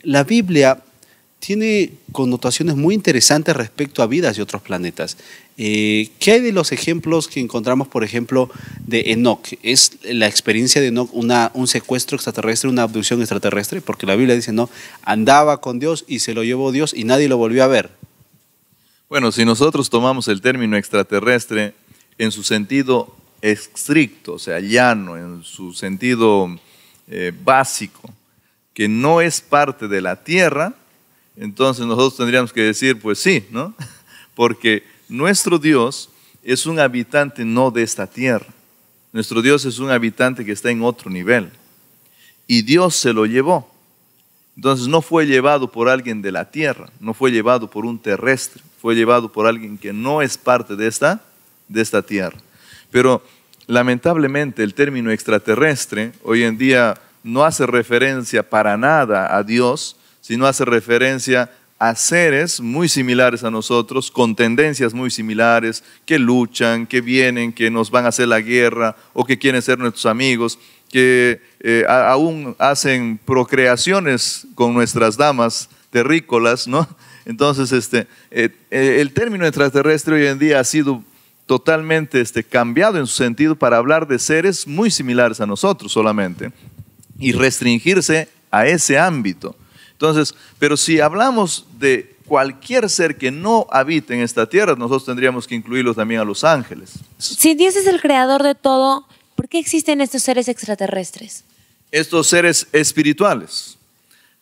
la Biblia tiene connotaciones muy interesantes respecto a vidas de otros planetas. ¿Qué hay de los ejemplos que encontramos, por ejemplo, de Enoch? ¿Es la experiencia de Enoch un secuestro extraterrestre, una abducción extraterrestre? Porque la Biblia dice, no, andaba con Dios y se lo llevó Dios y nadie lo volvió a ver. Bueno, si nosotros tomamos el término extraterrestre en su sentido estricto, o sea, llano, en su sentido básico, que no es parte de la Tierra, entonces nosotros tendríamos que decir, pues sí, ¿no? Porque nuestro Dios es un habitante no de esta Tierra. Nuestro Dios es un habitante que está en otro nivel. Y Dios se lo llevó. Entonces no fue llevado por alguien de la Tierra, no fue llevado por un terrestre, fue llevado por alguien que no es parte de esta Tierra. Pero lamentablemente el término extraterrestre hoy en día no hace referencia para nada a Dios, sino hace referencia a seres muy similares a nosotros, con tendencias muy similares, que luchan, que vienen, que nos van a hacer la guerra o que quieren ser nuestros amigos, que aún hacen procreaciones con nuestras damas terrícolas, ¿no? Entonces, el término extraterrestre hoy en día ha sido totalmente cambiado en su sentido para hablar de seres muy similares a nosotros solamente y restringirse a ese ámbito. Entonces, pero si hablamos de cualquier ser que no habite en esta tierra, nosotros tendríamos que incluirlos también a los ángeles. Si Dios es el creador de todo, ¿por qué existen estos seres extraterrestres? Estos seres espirituales,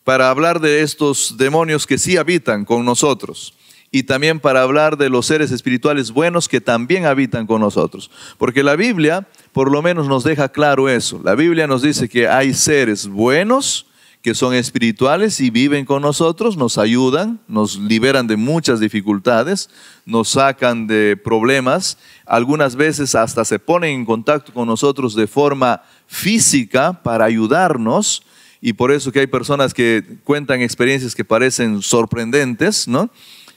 para hablar de estos demonios que sí habitan con nosotros y también para hablar de los seres espirituales buenos que también habitan con nosotros. Porque la Biblia por lo menos nos deja claro eso. La Biblia nos dice que hay seres buenos que son espirituales y viven con nosotros, nos ayudan, nos liberan de muchas dificultades, nos sacan de problemas, algunas veces hasta se ponen en contacto con nosotros de forma física para ayudarnos, y por eso que hay personas que cuentan experiencias que parecen sorprendentes, ¿no?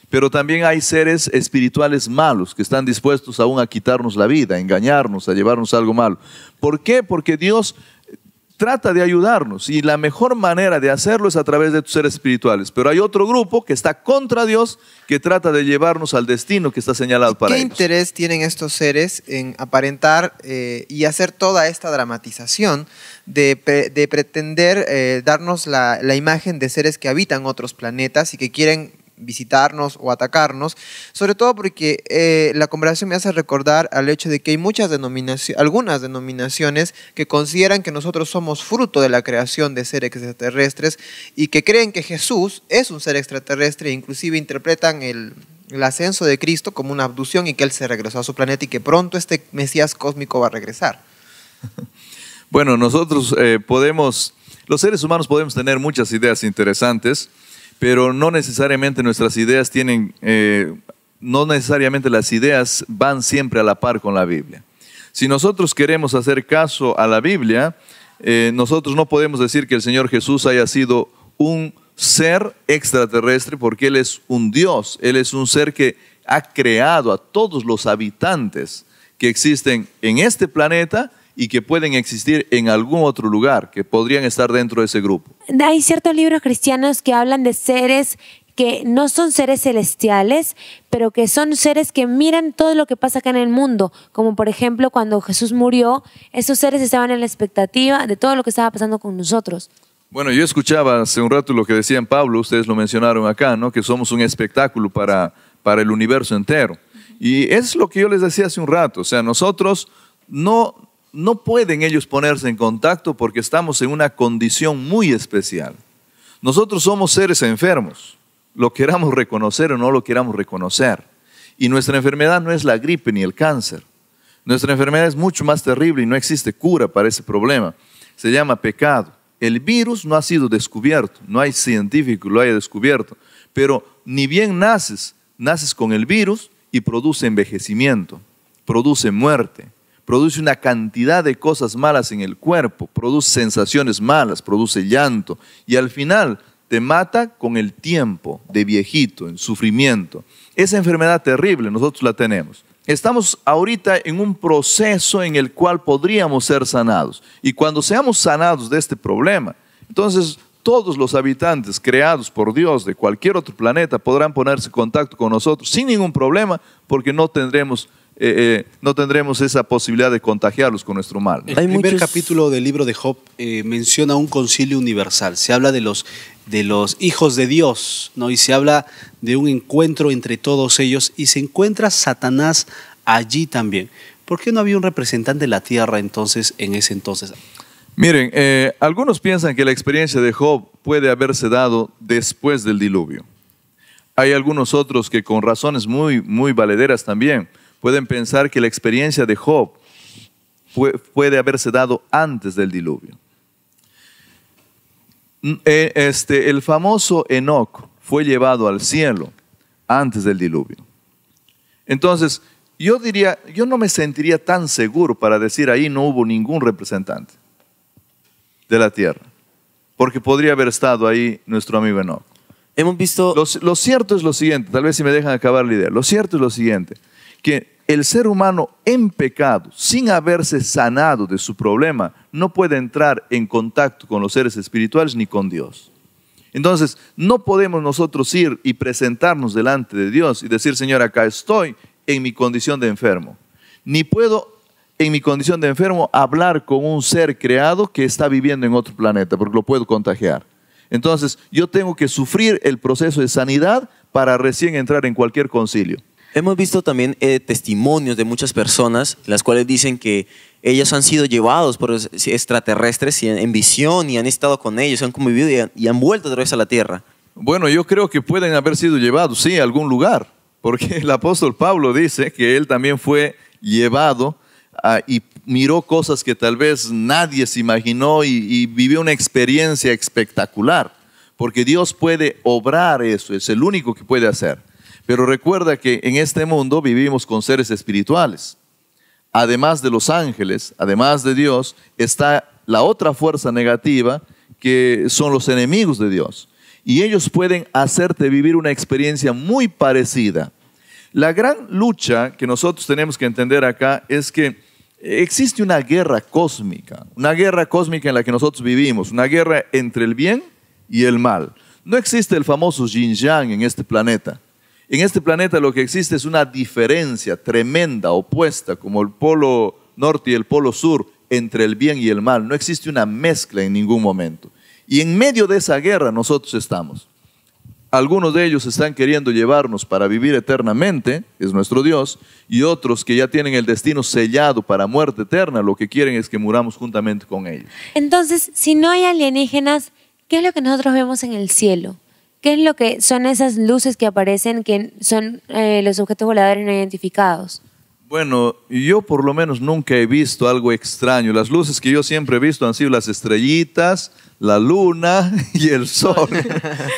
Pero también hay seres espirituales malos que están dispuestos aún a quitarnos la vida, a engañarnos, a llevarnos algo malo. ¿Por qué? Porque Dios trata de ayudarnos y la mejor manera de hacerlo es a través de tus seres espirituales. Pero hay otro grupo que está contra Dios, que trata de llevarnos al destino que está señalado para ellos. ¿Qué interés tienen estos seres en aparentar y hacer toda esta dramatización de pretender darnos la imagen de seres que habitan otros planetas y que quieren visitarnos o atacarnos, sobre todo porque la conversación me hace recordar al hecho de que hay algunas denominaciones que consideran que nosotros somos fruto de la creación de seres extraterrestres y que creen que Jesús es un ser extraterrestre e inclusive interpretan el ascenso de Cristo como una abducción y que Él se regresó a su planeta y que pronto este Mesías cósmico va a regresar. Bueno, nosotros los seres humanos podemos tener muchas ideas interesantes, pero no necesariamente nuestras ideas no necesariamente las ideas van siempre a la par con la Biblia. Si nosotros queremos hacer caso a la Biblia, nosotros no podemos decir que el Señor Jesús haya sido un ser extraterrestre porque Él es un Dios, Él es un ser que ha creado a todos los habitantes que existen en este planeta y que pueden existir en algún otro lugar, que podrían estar dentro de ese grupo. Hay ciertos libros cristianos que hablan de seres que no son seres celestiales, pero que son seres que miran todo lo que pasa acá en el mundo. Como por ejemplo, cuando Jesús murió, esos seres estaban en la expectativa de todo lo que estaba pasando con nosotros. Bueno, yo escuchaba hace un rato lo que decían Pablo, ustedes lo mencionaron acá, ¿no? Que somos un espectáculo para el universo entero. Y es lo que yo les decía hace un rato, o sea, nosotros no pueden ellos ponerse en contacto porque estamos en una condición muy especial. Nosotros somos seres enfermos, lo queramos reconocer o no lo queramos reconocer. Y nuestra enfermedad no es la gripe ni el cáncer. Nuestra enfermedad es mucho más terrible y no existe cura para ese problema. Se llama pecado. El virus no ha sido descubierto, no hay científico que lo haya descubierto, pero ni bien naces con el virus y produce envejecimiento, produce muerte, produce una cantidad de cosas malas en el cuerpo, produce sensaciones malas, produce llanto y al final te mata con el tiempo de viejito, en sufrimiento. Esa enfermedad terrible nosotros la tenemos. Estamos ahorita en un proceso en el cual podríamos ser sanados y cuando seamos sanados de este problema, entonces todos los habitantes creados por Dios de cualquier otro planeta podrán ponerse en contacto con nosotros sin ningún problema porque no tendremos esa posibilidad de contagiarlos con nuestro mal. El primer capítulo del libro de Job menciona un concilio universal. Se habla de los hijos de Dios, ¿no? Y se habla de un encuentro entre todos ellos y se encuentra Satanás allí también. ¿Por qué no había un representante de la tierra entonces en ese entonces? Miren, algunos piensan que la experiencia de Job puede haberse dado después del diluvio. Hay algunos otros que con razones muy, muy valederas también pueden pensar que la experiencia de Job puede haberse dado antes del diluvio. El famoso Enoc fue llevado al cielo antes del diluvio. Entonces, yo no me sentiría tan seguro para decir ahí no hubo ningún representante de la tierra, porque podría haber estado ahí nuestro amigo Enoc. Hemos visto... Lo cierto es lo siguiente, tal vez si me dejan acabar la idea, lo cierto es lo siguiente, que el ser humano en pecado, sin haberse sanado de su problema, no puede entrar en contacto con los seres espirituales ni con Dios. Entonces, no podemos nosotros ir y presentarnos delante de Dios y decir, Señor, acá estoy en mi condición de enfermo. Ni puedo, en mi condición de enfermo, hablar con un ser creado que está viviendo en otro planeta, porque lo puedo contagiar. Entonces, yo tengo que sufrir el proceso de sanidad para recién entrar en cualquier concilio. Hemos visto también testimonios de muchas personas, las cuales dicen que ellos han sido llevados por extraterrestres en visión y han estado con ellos, han convivido y han vuelto otra vez a la tierra. Bueno, yo creo que pueden haber sido llevados, sí, a algún lugar, porque el apóstol Pablo dice que él también fue llevado y miró cosas que tal vez nadie se imaginó y vivió una experiencia espectacular, porque Dios puede obrar eso, es el único que puede hacer. Pero recuerda que en este mundo vivimos con seres espirituales. Además de los ángeles, además de Dios, está la otra fuerza negativa que son los enemigos de Dios. Y ellos pueden hacerte vivir una experiencia muy parecida. La gran lucha que nosotros tenemos que entender acá es que existe una guerra cósmica en la que nosotros vivimos, una guerra entre el bien y el mal. No existe el famoso yin-yang en este planeta. En este planeta lo que existe es una diferencia tremenda, opuesta, como el polo norte y el polo sur, entre el bien y el mal. No existe una mezcla en ningún momento. Y en medio de esa guerra nosotros estamos. algunos de ellos están queriendo llevarnos para vivir eternamente, es nuestro Dios, y otros que ya tienen el destino sellado para muerte eterna, lo que quieren es que muramos juntamente con ellos. Entonces, si no hay alienígenas, ¿qué es lo que nosotros vemos en el cielo? ¿Qué es lo que son esas luces que aparecen, que son los objetos voladores no identificados? Bueno, yo por lo menos nunca he visto algo extraño. Las luces que yo siempre he visto han sido las estrellitas, la luna y el sol,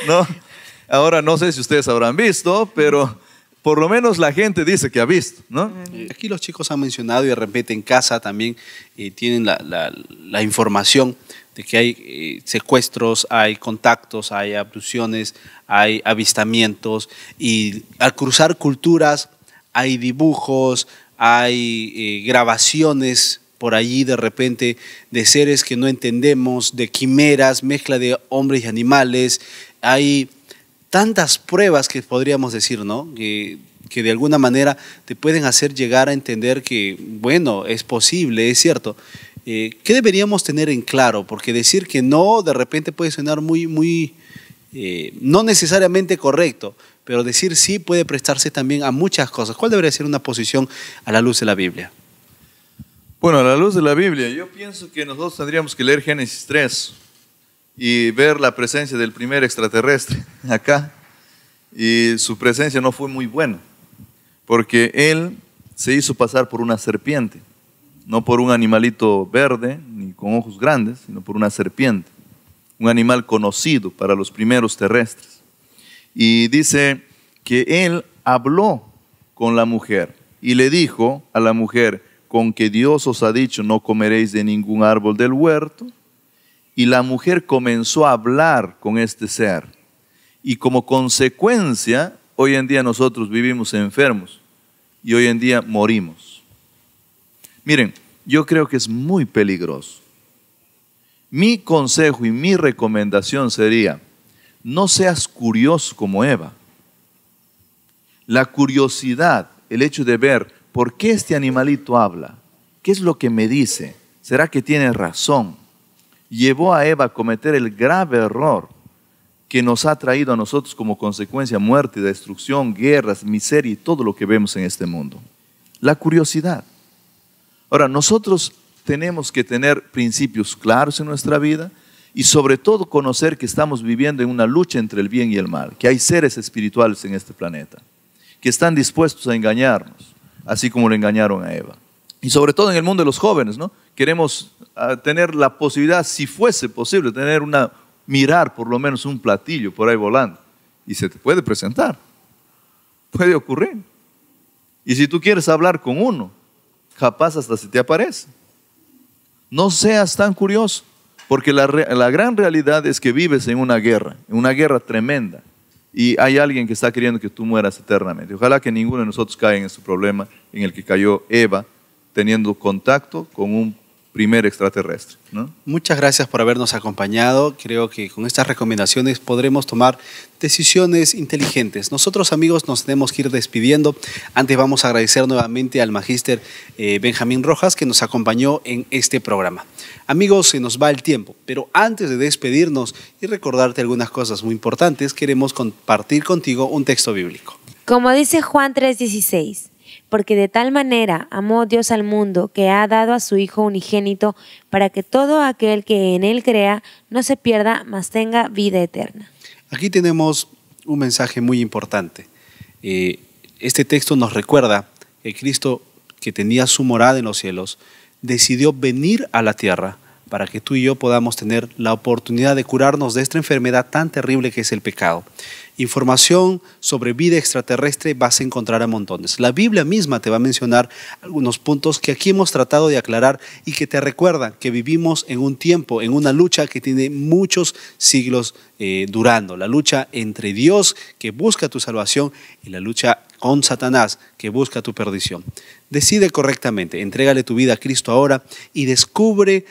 ¿no? Ahora no sé si ustedes habrán visto, pero por lo menos la gente dice que ha visto, ¿no? Aquí los chicos han mencionado y de repente en casa también tienen la información de que hay secuestros, hay contactos, hay abducciones, hay avistamientos, y al cruzar culturas hay dibujos, hay grabaciones por allí de repente de seres que no entendemos, de quimeras, mezcla de hombres y animales. Hay tantas pruebas que podríamos decir, ¿no? Que de alguna manera te pueden hacer llegar a entender que, bueno, es posible, es cierto. ¿Qué deberíamos tener en claro? Porque decir que no de repente puede sonar muy no necesariamente correcto, pero decir sí puede prestarse también a muchas cosas. ¿Cuál debería ser una posición a la luz de la Biblia? Bueno, a la luz de la Biblia, yo pienso que nosotros tendríamos que leer Génesis 3 y ver la presencia del primer extraterrestre acá. Y su presencia no fue muy buena, porque él se hizo pasar por una serpiente, no por un animalito verde ni con ojos grandes, sino por una serpiente, un animal conocido para los primeros terrestres. Y dice que él habló con la mujer y le dijo a la mujer: con que Dios os ha dicho no comeréis de ningún árbol del huerto. Y la mujer comenzó a hablar con este ser. Y como consecuencia, hoy en día nosotros vivimos enfermos y hoy en día morimos. Miren, yo creo que es muy peligroso. Mi consejo y mi recomendación sería: no seas curioso como Eva. La curiosidad, el hecho de ver por qué este animalito habla, qué es lo que me dice, ¿será que tiene razón?, llevó a Eva a cometer el grave error que nos ha traído a nosotros como consecuencia muerte, destrucción, guerras, miseria y todo lo que vemos en este mundo. La curiosidad. Ahora, nosotros tenemos que tener principios claros en nuestra vida y sobre todo conocer que estamos viviendo en una lucha entre el bien y el mal, que hay seres espirituales en este planeta que están dispuestos a engañarnos, así como le engañaron a Eva. Y sobre todo en el mundo de los jóvenes, ¿no? Queremos tener la posibilidad, si fuese posible, mirar por lo menos un platillo por ahí volando. Y se te puede presentar. Puede ocurrir. Y si tú quieres hablar con uno, capaz hasta se te aparece. No seas tan curioso, porque la gran realidad es que vives en una guerra tremenda. Y hay alguien que está queriendo que tú mueras eternamente. Ojalá que ninguno de nosotros caiga en ese problema en el que cayó Eva, teniendo contacto con un primer extraterrestre, ¿no? Muchas gracias por habernos acompañado. Creo que con estas recomendaciones podremos tomar decisiones inteligentes. Nosotros, amigos, nos tenemos que ir despidiendo. Antes vamos a agradecer nuevamente al magíster Benjamín Rojas, que nos acompañó en este programa. Amigos, se nos va el tiempo, pero antes de despedirnos y recordarte algunas cosas muy importantes, queremos compartir contigo un texto bíblico. Como dice Juan 3:16, porque de tal manera amó Dios al mundo que ha dado a su Hijo unigénito para que todo aquel que en Él crea no se pierda, mas tenga vida eterna. Aquí tenemos un mensaje muy importante. Este texto nos recuerda que Cristo, que tenía su morada en los cielos, decidió venir a la tierra para que tú y yo podamos tener la oportunidad de curarnos de esta enfermedad tan terrible que es el pecado. Información sobre vida extraterrestre vas a encontrar a montones. La Biblia misma te va a mencionar algunos puntos que aquí hemos tratado de aclarar y que te recuerdan que vivimos en un tiempo, en una lucha que tiene muchos siglos durando. La lucha entre Dios, que busca tu salvación, y la lucha con Satanás, que busca tu perdición. Decide correctamente, entrégale tu vida a Cristo ahora y descubre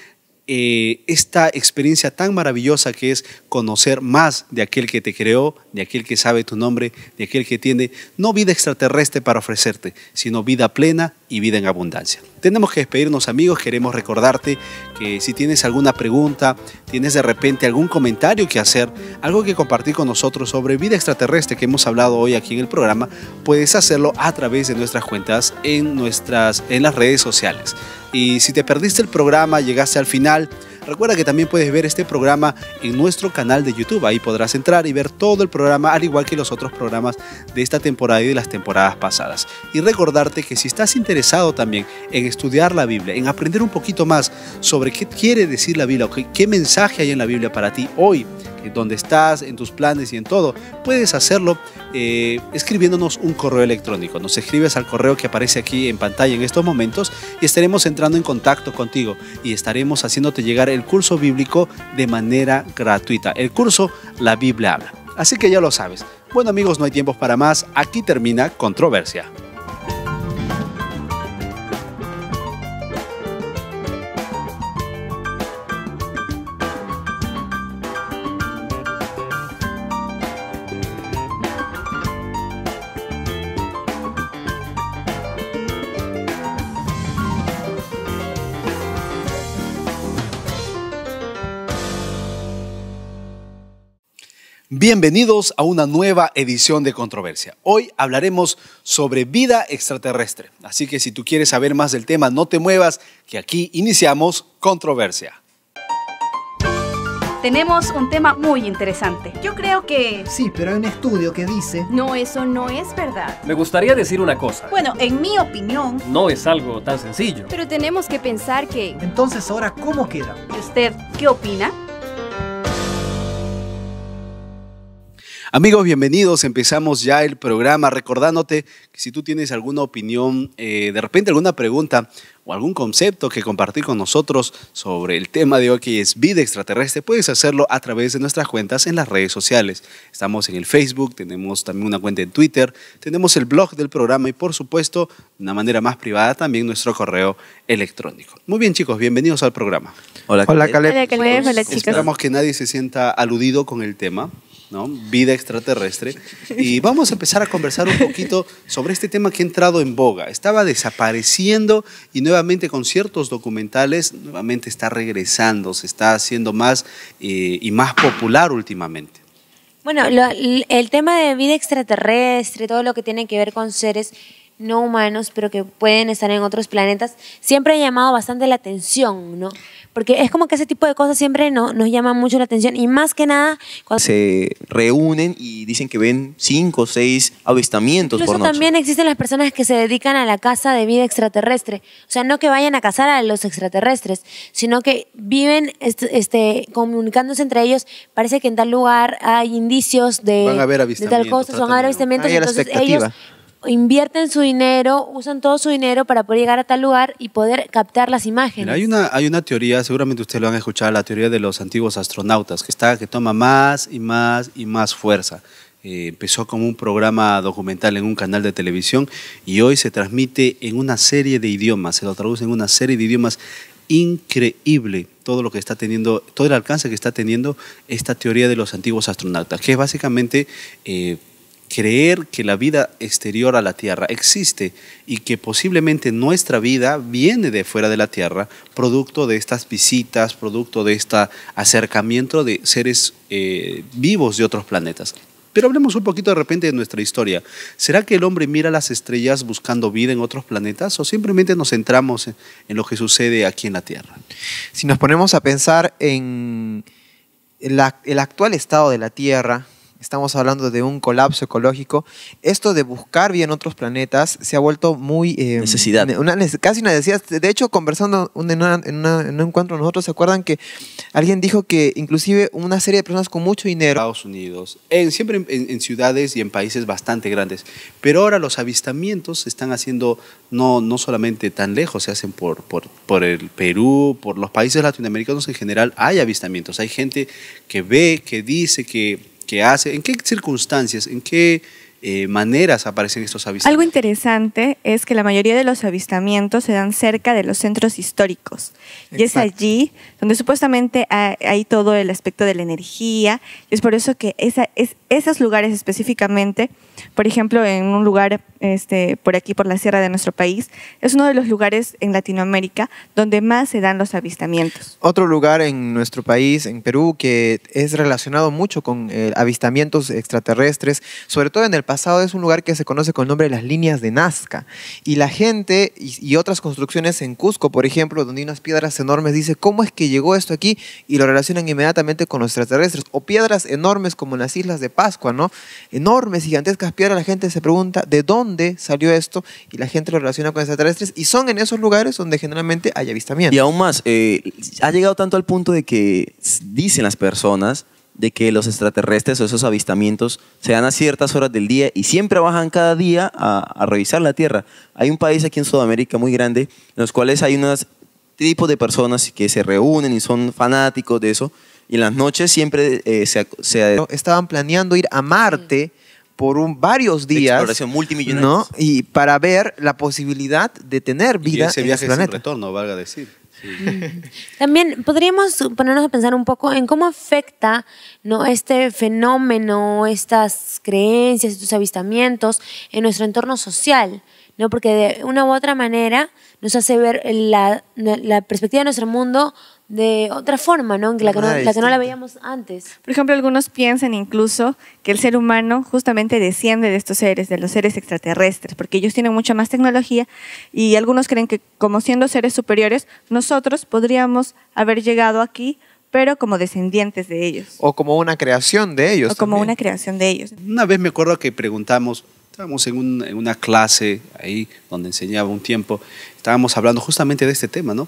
esta experiencia tan maravillosa que es conocer más de aquel que te creó, de aquel que sabe tu nombre, de aquel que tiene no vida extraterrestre para ofrecerte, sino vida plena y vida en abundancia. Tenemos que despedirnos, amigos. Queremos recordarte que si tienes alguna pregunta, tienes de repente algún comentario que hacer, algo que compartir con nosotros sobre vida extraterrestre que hemos hablado hoy aquí en el programa, puedes hacerlo a través de nuestras cuentas en las redes sociales. Y si te perdiste el programa, llegaste al final, recuerda que también puedes ver este programa en nuestro canal de YouTube. Ahí podrás entrar y ver todo el programa, al igual que los otros programas de esta temporada y de las temporadas pasadas. Y recordarte que si estás interesado también en estudiar la Biblia, en aprender un poquito más sobre qué quiere decir la Biblia, o qué mensaje hay en la Biblia para ti hoy, donde estás, en tus planes y en todo, puedes hacerlo escribiéndonos un correo electrónico. Nos escribes al correo que aparece aquí en pantalla en estos momentos y estaremos entrando en contacto contigo y estaremos haciéndote llegar el curso bíblico de manera gratuita. El curso La Biblia Habla. Así que ya lo sabes. Bueno, amigos, no hay tiempo para más. Aquí termina Controversia. Bienvenidos a una nueva edición de Controversia. Hoy hablaremos sobre vida extraterrestre. Así que si tú quieres saber más del tema, no te muevas, que aquí iniciamos Controversia. Tenemos un tema muy interesante. Yo creo que... Sí, pero hay un estudio que dice... No, eso no es verdad. Me gustaría decir una cosa. Bueno, en mi opinión... No es algo tan sencillo. Pero tenemos que pensar que... Entonces, ¿ahora cómo queda? ¿Y usted qué opina? Amigos, bienvenidos. Empezamos ya el programa recordándote que si tú tienes alguna opinión, de repente alguna pregunta o algún concepto que compartir con nosotros sobre el tema de hoy, que es vida extraterrestre, puedes hacerlo a través de nuestras cuentas en las redes sociales. Estamos en el Facebook, tenemos también una cuenta en Twitter, tenemos el blog del programa y, por supuesto, de una manera más privada, también nuestro correo electrónico. Muy bien, chicos, bienvenidos al programa. Hola, Caleb. Hola, Caleb. Hola, chicos. Esperamos que nadie se sienta aludido con el tema, ¿no? Vida extraterrestre. Y vamos a empezar a conversar un poquito sobre este tema que ha entrado en boga. Estaba desapareciendo y nuevamente con ciertos documentales, nuevamente está regresando, se está haciendo más y más popular últimamente. Bueno, el tema de vida extraterrestre, todo lo que tiene que ver con seres no humanos, pero que pueden estar en otros planetas, siempre ha llamado bastante la atención, ¿no? Porque es como que ese tipo de cosas siempre nos llaman mucho la atención y más que nada... Cuando se reúnen y dicen que ven 5 o 6 avistamientos incluso por noche. también existen las personas que se dedican a la caza de vida extraterrestre. O sea, no que vayan a cazar a los extraterrestres, sino que viven comunicándose entre ellos. Parece que en tal lugar hay indicios de tal cosa, van a haber avistamientos. Entonces ellos invierten su dinero, usan todo su dinero para poder llegar a tal lugar y poder captar las imágenes. Mira, hay una teoría, seguramente ustedes lo han escuchado, la teoría de los antiguos astronautas, que toma más y más y más fuerza. Empezó como un programa documental en un canal de televisión y hoy se transmite en una serie de idiomas, se lo traduce en una serie de idiomas. Increíble todo lo que está teniendo, todo el alcance que está teniendo esta teoría de los antiguos astronautas, que es básicamente creer que la vida exterior a la Tierra existe y que posiblemente nuestra vida viene de fuera de la Tierra, producto de estas visitas, producto de este acercamiento de seres vivos de otros planetas. Pero hablemos un poquito de repente de nuestra historia. ¿Será que el hombre mira las estrellas buscando vida en otros planetas o simplemente nos centramos en lo que sucede aquí en la Tierra? Si nos ponemos a pensar en el actual estado de la Tierra, estamos hablando de un colapso ecológico. Esto de buscar vida en otros planetas se ha vuelto muy... necesidad. Casi una necesidad. De hecho, conversando en un encuentro nosotros, ¿se acuerdan que alguien dijo que inclusive una serie de personas con mucho dinero... Estados Unidos, siempre en ciudades y en países bastante grandes. Pero ahora los avistamientos se están haciendo no solamente tan lejos, se hacen por el Perú, por los países latinoamericanos en general. Hay avistamientos, hay gente que ve, que dice, que hace, en qué circunstancias, en qué maneras aparecen estos Algo avistamientos? interesante es que la mayoría de los avistamientos se dan cerca de los centros históricos. Y es Exacto. allí donde supuestamente hay todo el aspecto de la energía. Y es por eso que esos lugares específicamente, por ejemplo, en un lugar por aquí, por la sierra de nuestro país, es uno de los lugares en Latinoamérica donde más se dan los avistamientos. Otro lugar en nuestro país, en Perú, que es relacionado mucho con avistamientos extraterrestres, sobre todo en el pasado, es un lugar que se conoce con el nombre de las líneas de Nazca. Y la gente y otras construcciones en Cusco, por ejemplo, donde hay unas piedras enormes, dice, ¿cómo es que llegó esto aquí? Y lo relacionan inmediatamente con los extraterrestres. O piedras enormes como en las Islas de Pascua, ¿no? Enormes, gigantescas piedras, la gente se pregunta, ¿de dónde salió esto? Y la gente lo relaciona con extraterrestres. Y son en esos lugares donde generalmente hay avistamientos. Y aún más, ha llegado tanto al punto de que dicen las personas de que los extraterrestres o esos avistamientos se dan a ciertas horas del día y siempre bajan cada día a revisar la Tierra. Hay un país aquí en Sudamérica muy grande en los cuales hay unos tipos de personas que se reúnen y son fanáticos de eso y en las noches siempre estaban planeando ir a Marte por varios días, exploración multimillonaria, ¿no? Y para ver la posibilidad de tener Y vida ese en viaje ese sin planeta. retorno, valga decir. Sí. También podríamos ponernos a pensar un poco en cómo afecta, ¿no?, este fenómeno, estas creencias, estos avistamientos en nuestro entorno social, ¿no? Porque de una u otra manera nos hace ver la perspectiva de nuestro mundo de otra forma, ¿no? La que no la veíamos antes. Por ejemplo, algunos piensan incluso que el ser humano justamente desciende de estos seres, de los seres extraterrestres, porque ellos tienen mucha más tecnología y algunos creen que como siendo seres superiores, nosotros podríamos haber llegado aquí, pero como descendientes de ellos. O como una creación de ellos. O como también. una creación de ellos. Una vez me acuerdo que preguntamos, estábamos en una clase ahí donde enseñaba un tiempo, estábamos hablando justamente de este tema, ¿no?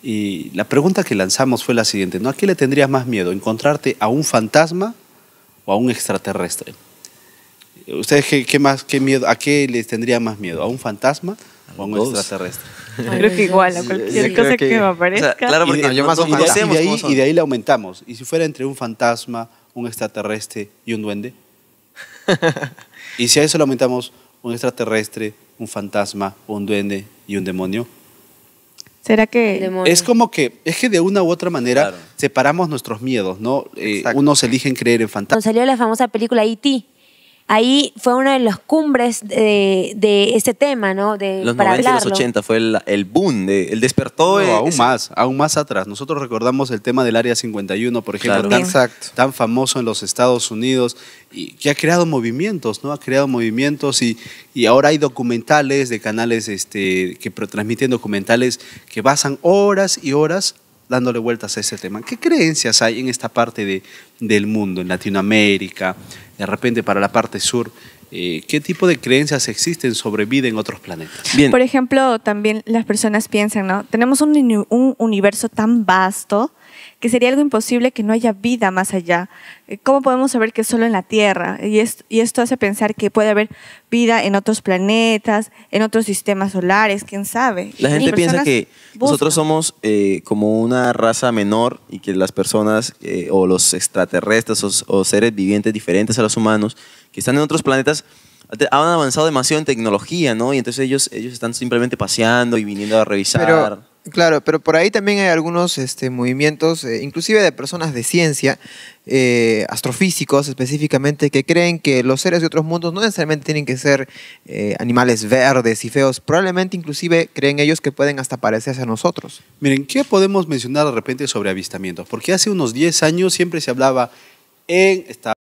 Y la pregunta que lanzamos fue la siguiente, ¿no? ¿A qué le tendrías más miedo? ¿Encontrarte a un fantasma o a un extraterrestre? ¿Ustedes qué miedo, a qué les tendría más miedo? ¿A un fantasma o a un extraterrestre? Creo que igual a cualquier yo creo cosa que- que me aparezca. O sea, claro, porque yo más no un conocemos cómo son. y de ahí le aumentamos. ¿Y si fuera entre un fantasma, un extraterrestre y un duende? ¿Y si a eso le aumentamos un extraterrestre, un fantasma, un duende y un demonio? ¿Será que Demonio. Es como que, es que de una u otra manera Claro. separamos nuestros miedos, ¿no? Exacto. Unos eligen creer en Cuando fantasmas. salió la famosa película E.T., ahí fue una de las cumbres de este tema, ¿no? Los Para 90 y los hablarlo. 80 fue el boom, el despertó. Aún más atrás. Nosotros recordamos el tema del Área 51, por ejemplo, Claro. Exacto. tan famoso en los Estados Unidos y que ha creado movimientos, ¿no? Ha creado movimientos y ahora hay documentales de canales que transmiten documentales que pasan horas y horas dándole vueltas a ese tema. ¿Qué creencias hay en esta parte del mundo, en Latinoamérica, de repente para la parte sur? ¿Qué tipo de creencias existen sobre vida en otros planetas? Bien, Por ejemplo, también las personas piensan, ¿no? Tenemos un universo tan vasto que sería algo imposible que no haya vida más allá. ¿Cómo podemos saber que es solo en la Tierra? Y esto hace pensar que puede haber vida en otros planetas, en otros sistemas solares, quién sabe. la Y gente las piensa personas que nosotros buscan. somos como una raza menor y que las personas o los extraterrestres o seres vivientes diferentes a los humanos que están en otros planetas han avanzado demasiado en tecnología, ¿no? Y entonces ellos están simplemente paseando y viniendo a revisar. Pero por ahí también hay algunos movimientos, inclusive de personas de ciencia, astrofísicos específicamente, que creen que los seres de otros mundos no necesariamente tienen que ser animales verdes y feos. Probablemente inclusive creen ellos que pueden hasta parecerse a nosotros. Miren, ¿qué podemos mencionar de repente sobre avistamientos? Porque hace unos 10 años siempre se hablaba en Estados